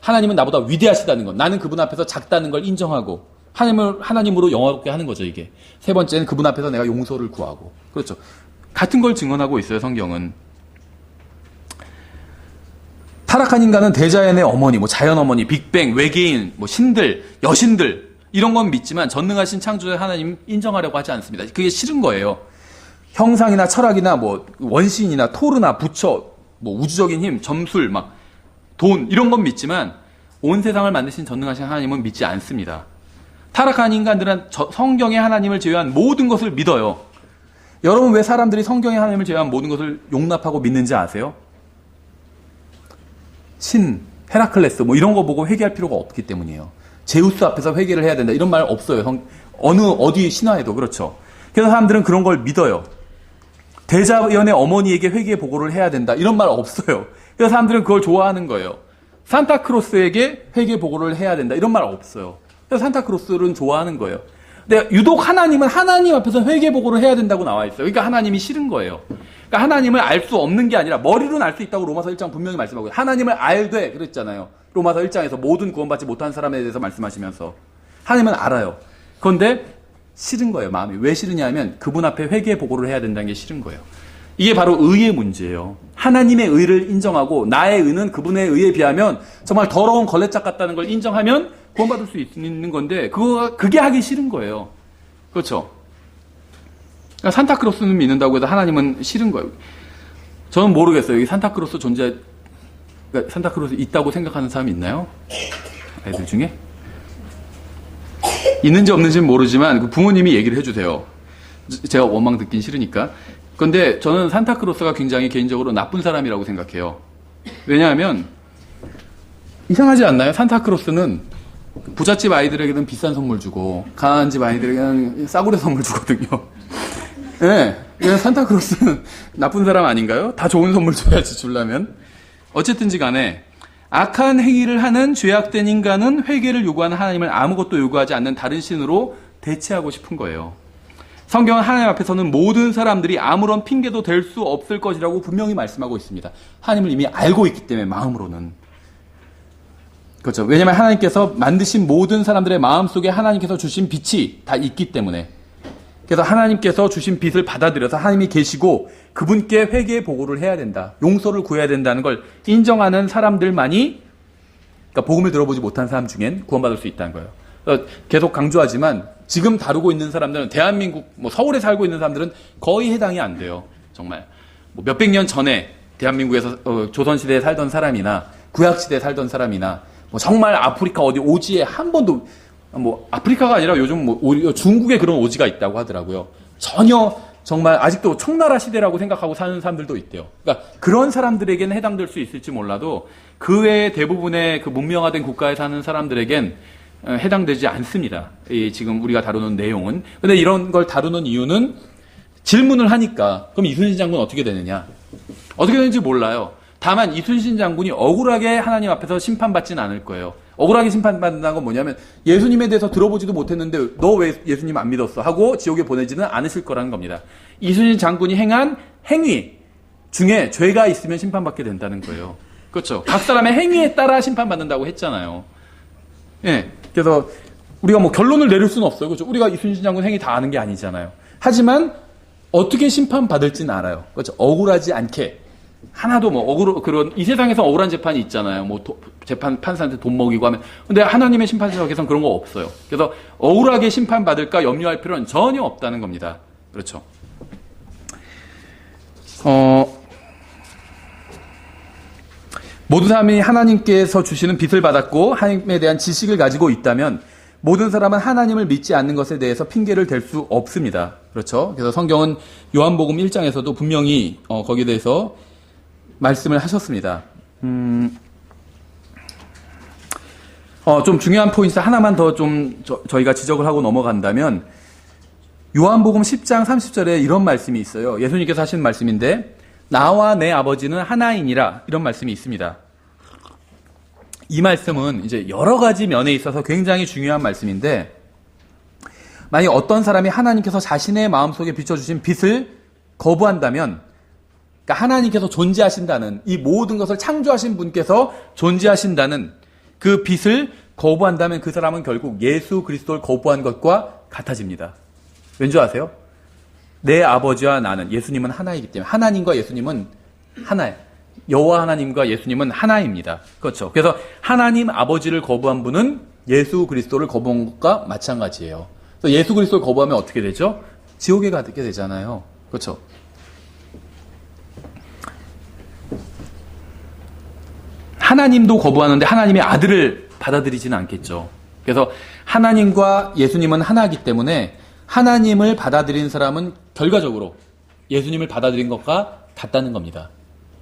하나님은 나보다 위대하시다는 것, 나는 그분 앞에서 작다는 걸 인정하고 하나님을 하나님으로 영화롭게 하는 거죠. 이게 세 번째는 그분 앞에서 내가 용서를 구하고. 그렇죠. 같은 걸 증언하고 있어요. 성경은. 타락한 인간은 대자연의 어머니, 뭐 자연 어머니, 빅뱅, 외계인, 뭐 신들, 여신들 이런 건 믿지만 전능하신 창조자 하나님 인정하려고 하지 않습니다. 그게 싫은 거예요. 형상이나 철학이나 뭐 원신이나 토르나 부처, 뭐 우주적인 힘, 점술, 막 돈 이런 건 믿지만 온 세상을 만드신 전능하신 하나님은 믿지 않습니다. 타락한 인간들은 성경의 하나님을 제외한 모든 것을 믿어요. 여러분 왜 사람들이 성경의 하나님을 제외한 모든 것을 용납하고 믿는지 아세요? 신, 헤라클레스 뭐 이런 거 보고 회개할 필요가 없기 때문이에요. 제우스 앞에서 회개를 해야 된다 이런 말 없어요. 어디 신화에도. 그렇죠. 그래서 사람들은 그런 걸 믿어요. 대자연의 어머니에게 회개 보고를 해야 된다 이런 말 없어요. 그래서 사람들은 그걸 좋아하는 거예요. 산타크로스에게 회개 보고를 해야 된다 이런 말 없어요. 그래서 산타크로스는 좋아하는 거예요. 근데 유독 하나님은 하나님 앞에서 회개 보고를 해야 된다고 나와 있어요. 그러니까 하나님이 싫은 거예요. 그러니까 하나님을 알 수 없는 게 아니라 머리로는 알 수 있다고 로마서 1장 분명히 말씀하고 있어요. 하나님을 알되 그랬잖아요. 로마서 1장에서 모든 구원받지 못한 사람에 대해서 말씀하시면서 하나님은 알아요. 그런데 싫은 거예요. 마음이. 왜 싫으냐면 그분 앞에 회개 보고를 해야 된다는 게 싫은 거예요. 이게 바로 의의 문제예요. 하나님의 의를 인정하고 나의 의는 그분의 의에 비하면 정말 더러운 걸레짝 같다는 걸 인정하면 구원받을 수 있는 건데 그게 하기 싫은 거예요. 그렇죠? 그러니까 산타크로스는 믿는다고 해서 하나님은 싫은 거예요. 저는 모르겠어요. 여기 산타크로스 그러니까 산타크로스 있다고 생각하는 사람이 있나요? 애들 중에? 있는지 없는지는 모르지만 그 부모님이 얘기를 해주세요. 제가 원망 듣긴 싫으니까. 그런데 저는 산타크로스가 굉장히 개인적으로 나쁜 사람이라고 생각해요. 왜냐하면 이상하지 않나요? 산타크로스는 부잣집 아이들에게는 비싼 선물 주고 가난한 집 아이들에게는 싸구려 선물 주거든요. 네, 산타크로스는 나쁜 사람 아닌가요? 다 좋은 선물 줘야지 주려면. 어쨌든지 간에 악한 행위를 하는 죄악된 인간은 회개를 요구하는 하나님을 아무것도 요구하지 않는 다른 신으로 대체하고 싶은 거예요. 성경은 하나님 앞에서는 모든 사람들이 아무런 핑계도 될 수 없을 것이라고 분명히 말씀하고 있습니다. 하나님을 이미 알고 있기 때문에 마음으로는. 그렇죠. 왜냐하면 하나님께서 만드신 모든 사람들의 마음속에 하나님께서 주신 빛이 다 있기 때문에. 그래서 하나님께서 주신 빚을 받아들여서 하나님이 계시고 그분께 회개 보고를 해야 된다. 용서를 구해야 된다는 걸 인정하는 사람들만이, 그러니까 복음을 들어보지 못한 사람 중엔 구원받을 수 있다는 거예요. 계속 강조하지만 지금 다루고 있는 사람들은, 대한민국 서울에 살고 있는 사람들은 거의 해당이 안 돼요. 정말 몇백 년 전에 대한민국에서 조선시대에 살던 사람이나 구약시대에 살던 사람이나 정말 아프리카 어디 오지에 한 번도, 아프리카가 아니라 요즘 오히려 중국에 그런 오지가 있다고 하더라고요. 전혀 정말 아직도 청나라 시대라고 생각하고 사는 사람들도 있대요. 그러니까 그런 사람들에게는 해당될 수 있을지 몰라도 그 외에 대부분의 그 문명화된 국가에 사는 사람들에겐 해당되지 않습니다. 지금 우리가 다루는 내용은. 근데 이런 걸 다루는 이유는 질문을 하니까, 그럼 이순신 장군 어떻게 되느냐? 어떻게 되는지 몰라요. 다만 이순신 장군이 억울하게 하나님 앞에서 심판받지는 않을 거예요. 억울하게 심판받는다는 건 뭐냐면 예수님에 대해서 들어보지도 못했는데 너 왜 예수님 안 믿었어? 하고 지옥에 보내지는 않으실 거라는 겁니다. 이순신 장군이 행한 행위 중에 죄가 있으면 심판받게 된다는 거예요. 그렇죠. 각 사람의 행위에 따라 심판받는다고 했잖아요. 예. 그래서 우리가 결론을 내릴 수는 없어요. 그렇죠. 우리가 이순신 장군 행위 다 아는 게 아니잖아요. 하지만 어떻게 심판받을지는 알아요. 그렇죠. 억울하지 않게. 하나도 그런, 이 세상에서 억울한 재판이 있잖아요. 판사한테 돈 먹이고 하면. 근데 하나님의 심판석에서는 그런 거 없어요. 그래서 억울하게 심판받을까 염려할 필요는 전혀 없다는 겁니다. 그렇죠. 모든 사람이 하나님께서 주시는 빚을 받았고 하나님에 대한 지식을 가지고 있다면 모든 사람은 하나님을 믿지 않는 것에 대해서 핑계를 댈 수 없습니다. 그렇죠. 그래서 성경은 요한복음 1장에서도 분명히 거기에 대해서 말씀을 하셨습니다. 좀 중요한 포인트 하나만 더 저희가 지적을 하고 넘어간다면 요한복음 10장 30절에 이런 말씀이 있어요. 예수님께서 하신 말씀인데 나와 내 아버지는 하나이니라, 이런 말씀이 있습니다. 이 말씀은 이제 여러 가지 면에 있어서 굉장히 중요한 말씀인데, 만약 어떤 사람이 하나님께서 자신의 마음속에 비춰주신 빛을 거부한다면, 그러니까 하나님께서 존재하신다는, 이 모든 것을 창조하신 분께서 존재하신다는 그 빛을 거부한다면 그 사람은 결국 예수 그리스도를 거부한 것과 같아집니다. 왠지 아세요? 내 아버지와 나는, 예수님은 하나이기 때문에, 하나님과 예수님은 하나예요. 여호와 하나님과 예수님은 하나입니다. 그렇죠. 그래서 하나님 아버지를 거부한 분은 예수 그리스도를 거부한 것과 마찬가지예요. 그래서 예수 그리스도를 거부하면 어떻게 되죠? 지옥에 가게 되잖아요. 그렇죠. 하나님도 거부하는데 하나님의 아들을 받아들이지는 않겠죠. 그래서 하나님과 예수님은 하나이기 때문에 하나님을 받아들인 사람은 결과적으로 예수님을 받아들인 것과 같다는 겁니다.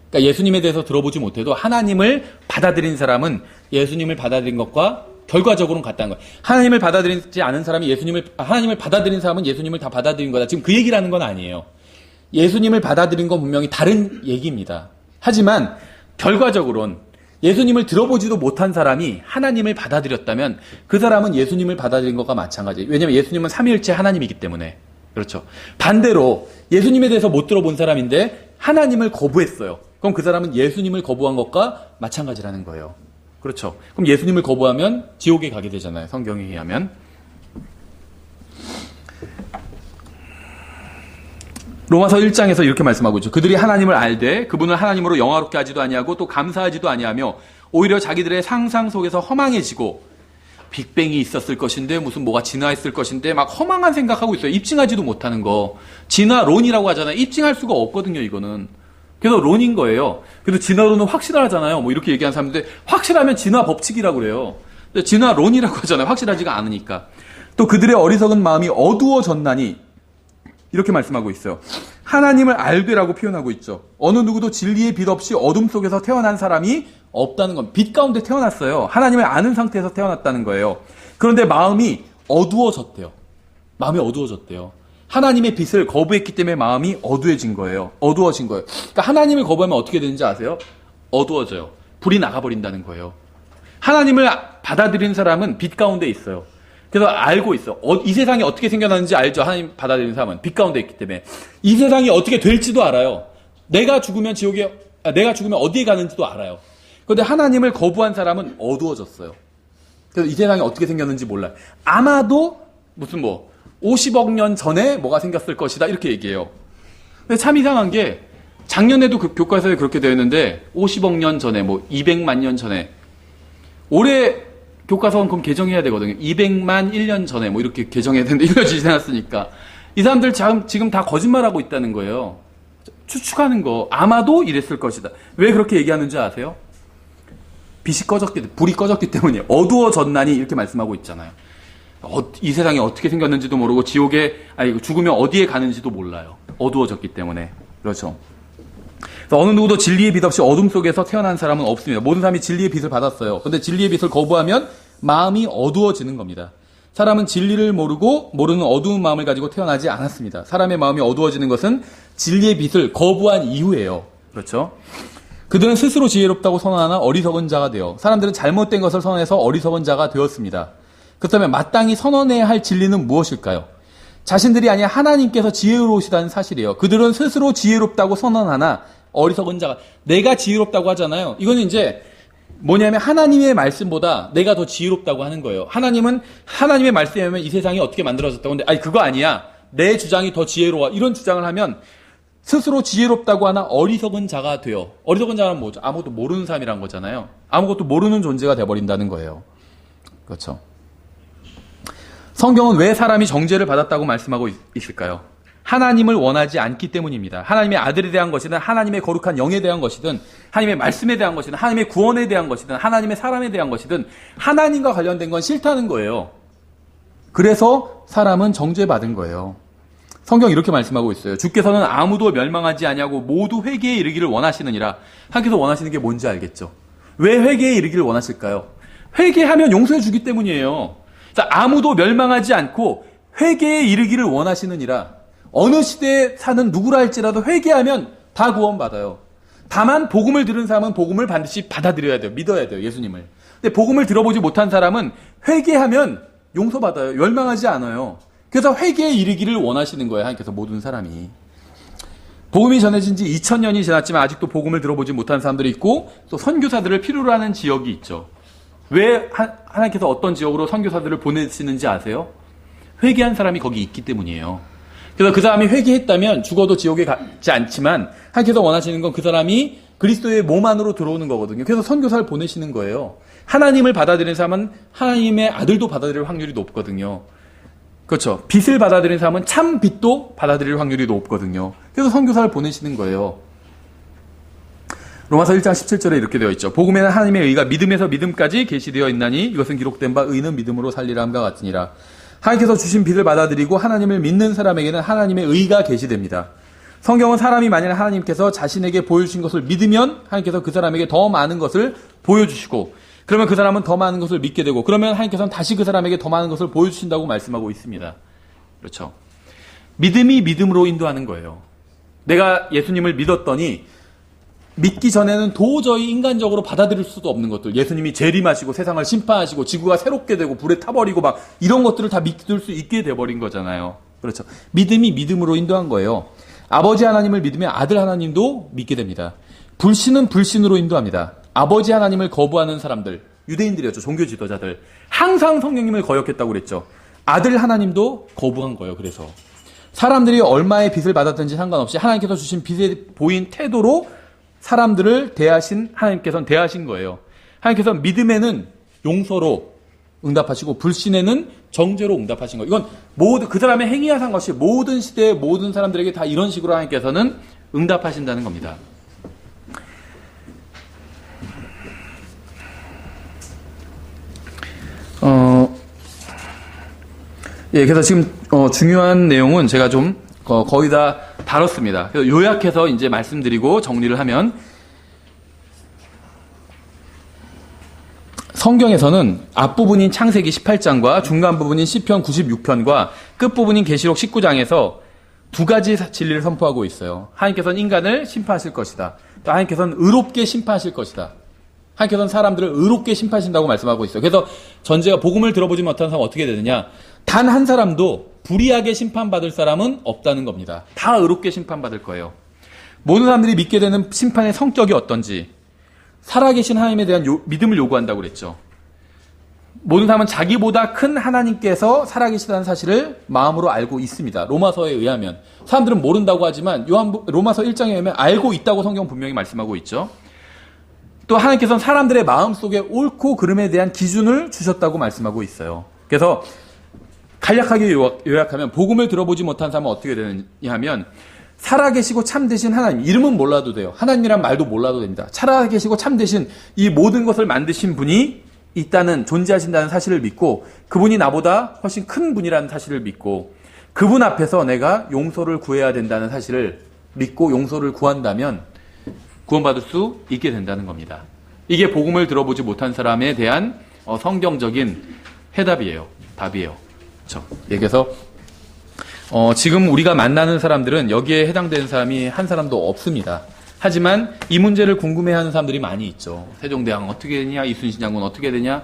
그러니까 예수님에 대해서 들어보지 못해도 하나님을 받아들인 사람은 예수님을 받아들인 것과 결과적으로는 같다는 거예요. 하나님을 받아들이지 않은 사람이 하나님을 받아들인 사람은 예수님을 다 받아들인 거다. 지금 그 얘기라는 건 아니에요. 예수님을 받아들인 건 분명히 다른 얘기입니다. 하지만 결과적으로는 예수님을 들어보지도 못한 사람이 하나님을 받아들였다면 그 사람은 예수님을 받아들인 것과 마찬가지예요. 왜냐하면 예수님은 삼위일체 하나님이기 때문에. 그렇죠. 반대로 예수님에 대해서 못 들어본 사람인데 하나님을 거부했어요. 그럼 그 사람은 예수님을 거부한 것과 마찬가지라는 거예요. 그렇죠. 그럼 예수님을 거부하면 지옥에 가게 되잖아요. 성경에 의하면. 로마서 1장에서 이렇게 말씀하고 있죠. 그들이 하나님을 알되 그분을 하나님으로 영화롭게 하지도 아니하고 또 감사하지도 아니하며 오히려 자기들의 상상 속에서 허망해지고, 빅뱅이 있었을 것인데 무슨 뭐가 진화했을 것인데 막 허망한 생각하고 있어요. 입증하지도 못하는 거. 진화론이라고 하잖아요. 입증할 수가 없거든요, 이거는. 그래서 론인 거예요. 그래도 진화론은 확실하잖아요. 이렇게 얘기하는 사람인데 확실하면 진화 법칙이라고 그래요. 근데 진화론이라고 하잖아요. 확실하지가 않으니까. 또 그들의 어리석은 마음이 어두워졌나니, 이렇게 말씀하고 있어요. 하나님을 알되라고 표현하고 있죠. 어느 누구도 진리의 빛 없이 어둠 속에서 태어난 사람이 없다는 건, 빛 가운데 태어났어요. 하나님을 아는 상태에서 태어났다는 거예요. 그런데 마음이 어두워졌대요. 마음이 어두워졌대요. 하나님의 빛을 거부했기 때문에 마음이 어두워진 거예요. 그러니까 하나님을 거부하면 어떻게 되는지 아세요? 어두워져요. 불이 나가버린다는 거예요. 하나님을 받아들인 사람은 빛 가운데 있어요. 그래서 알고 있어. 이 세상이 어떻게 생겨났는지 알죠. 하나님 받아들인 사람은 빛 가운데 있기 때문에. 이 세상이 어떻게 될지도 알아요. 내가 죽으면 어디에 가는지도 알아요. 그런데 하나님을 거부한 사람은 어두워졌어요. 그래서 이 세상이 어떻게 생겼는지 몰라요. 아마도 무슨 50억 년 전에 뭐가 생겼을 것이다. 이렇게 얘기해요. 근데 참 이상한 게 작년에도 그 교과서에 그렇게 되어 있는데 50억 년 전에 뭐 200만 년 전에 올해 교과서는 그럼 개정해야 되거든요. 200만 1년 전에 뭐 이렇게 개정해야 되는데 1년이 지났으니까 이 사람들 지금 다 거짓말하고 있다는 거예요. 추측하는 거. 아마도 이랬을 것이다. 왜 그렇게 얘기하는지 아세요? 불이 꺼졌기 때문이에요. 어두워졌나니 이렇게 말씀하고 있잖아요. 이 세상이 어떻게 생겼는지도 모르고 죽으면 어디에 가는지도 몰라요. 어두워졌기 때문에. 그렇죠. 어느 누구도 진리의 빛 없이 어둠 속에서 태어난 사람은 없습니다. 모든 사람이 진리의 빛을 받았어요. 그런데 진리의 빛을 거부하면 마음이 어두워지는 겁니다. 사람은 진리를 모르는 어두운 마음을 가지고 태어나지 않았습니다. 사람의 마음이 어두워지는 것은 진리의 빛을 거부한 이후예요. 그렇죠? 그들은 스스로 지혜롭다고 선언하나 어리석은 자가 되어 사람들은 잘못된 것을 선언해서 어리석은 자가 되었습니다. 그렇다면 마땅히 선언해야 할 진리는 무엇일까요? 자신들이 아니라 하나님께서 지혜로우시다는 사실이에요. 그들은 스스로 지혜롭다고 선언하나 어리석은 자가, 내가 지혜롭다고 하잖아요. 이거는 이제 뭐냐면 하나님의 말씀보다 내가 더 지혜롭다고 하는 거예요. 하나님은 하나님의 말씀에 의하면 이 세상이 어떻게 만들어졌다고 하는데 그거 아니야. 내 주장이 더 지혜로워. 이런 주장을 하면 스스로 지혜롭다고 하나 어리석은 자가 돼요. 어리석은 자는 뭐죠? 아무것도 모르는 사람이란 거잖아요. 아무것도 모르는 존재가 돼버린다는 거예요. 그렇죠. 성경은 왜 사람이 정죄를 받았다고 말씀하고 있을까요? 하나님을 원하지 않기 때문입니다. 하나님의 아들에 대한 것이든 하나님의 거룩한 영에 대한 것이든 하나님의 말씀에 대한 것이든 하나님의 구원에 대한 것이든 하나님의 사람에 대한 것이든 하나님과 관련된 건 싫다는 거예요. 그래서 사람은 정죄받은 거예요. 성경이 이렇게 말씀하고 있어요. 주께서는 아무도 멸망하지 아니하고 모두 회개에 이르기를 원하시느니라. 하나님께서 원하시는 게 뭔지 알겠죠? 왜 회개에 이르기를 원하실까요? 회개하면 용서해 주기 때문이에요. 아무도 멸망하지 않고 회개에 이르기를 원하시느니라. 어느 시대에 사는 누구라 할지라도 회개하면 다 구원받아요. 다만 복음을 들은 사람은 복음을 반드시 받아들여야 돼요. 믿어야 돼요. 예수님을. 근데 복음을 들어보지 못한 사람은 회개하면 용서받아요. 멸망하지 않아요. 그래서 회개에 이르기를 원하시는 거예요. 하나님께서 모든 사람이. 복음이 전해진 지 2000년이 지났지만 아직도 복음을 들어보지 못한 사람들이 있고 또 선교사들을 필요로 하는 지역이 있죠. 왜 하나님께서 어떤 지역으로 선교사들을 보내시는지 아세요? 회개한 사람이 거기 있기 때문이에요. 그래서 그 사람이 회개했다면 죽어도 지옥에 가지 않지만 하나님께서 원하시는 건 그 사람이 그리스도의 몸 안으로 들어오는 거거든요. 그래서 선교사를 보내시는 거예요. 하나님을 받아들이는 사람은 하나님의 아들도 받아들일 확률이 높거든요. 그렇죠. 빛을 받아들이는 사람은 참 빛도 받아들일 확률이 높거든요. 그래서 선교사를 보내시는 거예요. 로마서 1장 17절에 이렇게 되어 있죠. 복음에는 하나님의 의가 믿음에서 믿음까지 계시되어 있나니 이것은 기록된 바 의는 믿음으로 살리라 함과 같으니라. 하나님께서 주신 빛을 받아들이고 하나님을 믿는 사람에게는 하나님의 의가 계시됩니다. 성경은 사람이 만일 하나님께서 자신에게 보여주신 것을 믿으면 하나님께서 그 사람에게 더 많은 것을 보여주시고 그러면 그 사람은 더 많은 것을 믿게 되고 그러면 하나님께서는 다시 그 사람에게 더 많은 것을 보여주신다고 말씀하고 있습니다. 그렇죠. 믿음이 믿음으로 인도하는 거예요. 내가 예수님을 믿었더니 믿기 전에는 도저히 인간적으로 받아들일 수도 없는 것들, 예수님이 재림하시고 세상을 심판하시고 지구가 새롭게 되고 불에 타버리고 막 이런 것들을 다 믿을 수 있게 돼버린 거잖아요. 그렇죠. 믿음이 믿음으로 인도한 거예요. 아버지 하나님을 믿으면 아들 하나님도 믿게 됩니다. 불신은 불신으로 인도합니다. 아버지 하나님을 거부하는 사람들, 유대인들이었죠. 종교 지도자들. 항상 성령님을 거역했다고 그랬죠. 아들 하나님도 거부한 거예요. 그래서 사람들이 얼마의 빚을 받았든지 상관없이 하나님께서 주신 빚에 보인 태도로 사람들을 하나님께서는 대하신 거예요. 하나님께서는 믿음에는 용서로 응답하시고 불신에는 정죄로 응답하신 거예요. 이건 모두 그 사람의 행위와 상관없이 모든 시대의 모든 사람들에게 다 이런 식으로 하나님께서는 응답하신다는 겁니다. 그래서 지금 중요한 내용은 제가 좀 거의 다 다뤘습니다. 그래서 요약해서 이제 말씀드리고 정리를 하면 성경에서는 앞부분인 창세기 18장과 중간 부분인 시편 96편과 끝부분인 계시록 19장에서 두 가지 진리를 선포하고 있어요. 하나님께서는 인간을 심판하실 것이다. 또 하나님께서는 의롭게 심판하실 것이다. 하나님께서는 사람들을 의롭게 심판하신다고 말씀하고 있어요. 그래서 전제가 복음을 들어보지 못한 사람은 어떻게 되느냐? 단 한 사람도 불의하게 심판받을 사람은 없다는 겁니다. 다 의롭게 심판받을 거예요. 모든 사람들이 믿게 되는 심판의 성격이 어떤지, 살아계신 하나님에 대한 믿음을 요구한다고 그랬죠. 모든 사람은 자기보다 큰 하나님께서 살아계시다는 사실을 마음으로 알고 있습니다. 로마서에 의하면. 사람들은 모른다고 하지만 로마서 1장에 의하면 알고 있다고 성경 분명히 말씀하고 있죠. 또 하나님께서는 사람들의 마음속에 옳고 그름에 대한 기준을 주셨다고 말씀하고 있어요. 그래서 간략하게 요약하면 복음을 들어보지 못한 사람은 어떻게 되느냐 하면 살아계시고 참되신 하나님, 이름은 몰라도 돼요. 하나님이란 말도 몰라도 됩니다. 살아계시고 참되신 이 모든 것을 만드신 분이 있다는, 존재하신다는 사실을 믿고 그분이 나보다 훨씬 큰 분이라는 사실을 믿고 그분 앞에서 내가 용서를 구해야 된다는 사실을 믿고 용서를 구한다면 구원받을 수 있게 된다는 겁니다. 이게 복음을 들어보지 못한 사람에 대한 성경적인 해답이에요. 답이에요. 그렇죠? 그래서 지금 우리가 만나는 사람들은 여기에 해당되는 사람이 한 사람도 없습니다. 하지만 이 문제를 궁금해하는 사람들이 많이 있죠. 세종대왕 어떻게 되냐, 이순신 장군 어떻게 되냐.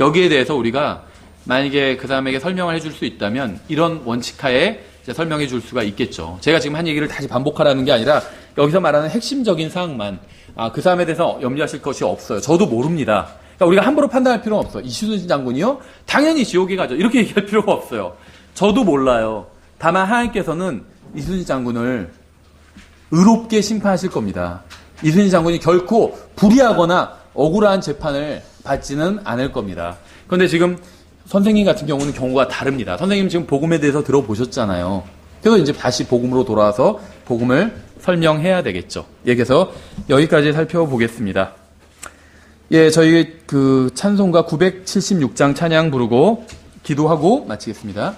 여기에 대해서 우리가 만약에 그 사람에게 설명을 해줄 수 있다면 이런 원칙하에 설명해 줄 수가 있겠죠. 제가 지금 한 얘기를 다시 반복하라는 게 아니라 여기서 말하는 핵심적인 사항만, 그 사람에 대해서 염려하실 것이 없어요. 저도 모릅니다. 그러니까 우리가 함부로 판단할 필요는 없어요. 이순신 장군이요? 당연히 지옥에 가죠. 이렇게 얘기할 필요가 없어요. 저도 몰라요. 다만 하나님께서는 이순신 장군을 의롭게 심판하실 겁니다. 이순신 장군이 결코 불의하거나 억울한 재판을 받지는 않을 겁니다. 그런데 지금 선생님 같은 경우는 경우가 다릅니다. 선생님 지금 복음에 대해서 들어보셨잖아요. 그래서 이제 다시 복음으로 돌아와서 복음을 설명해야 되겠죠. 그래서 여기까지 살펴보겠습니다. 저희 찬송가 976장 찬양 부르고 기도하고 마치겠습니다.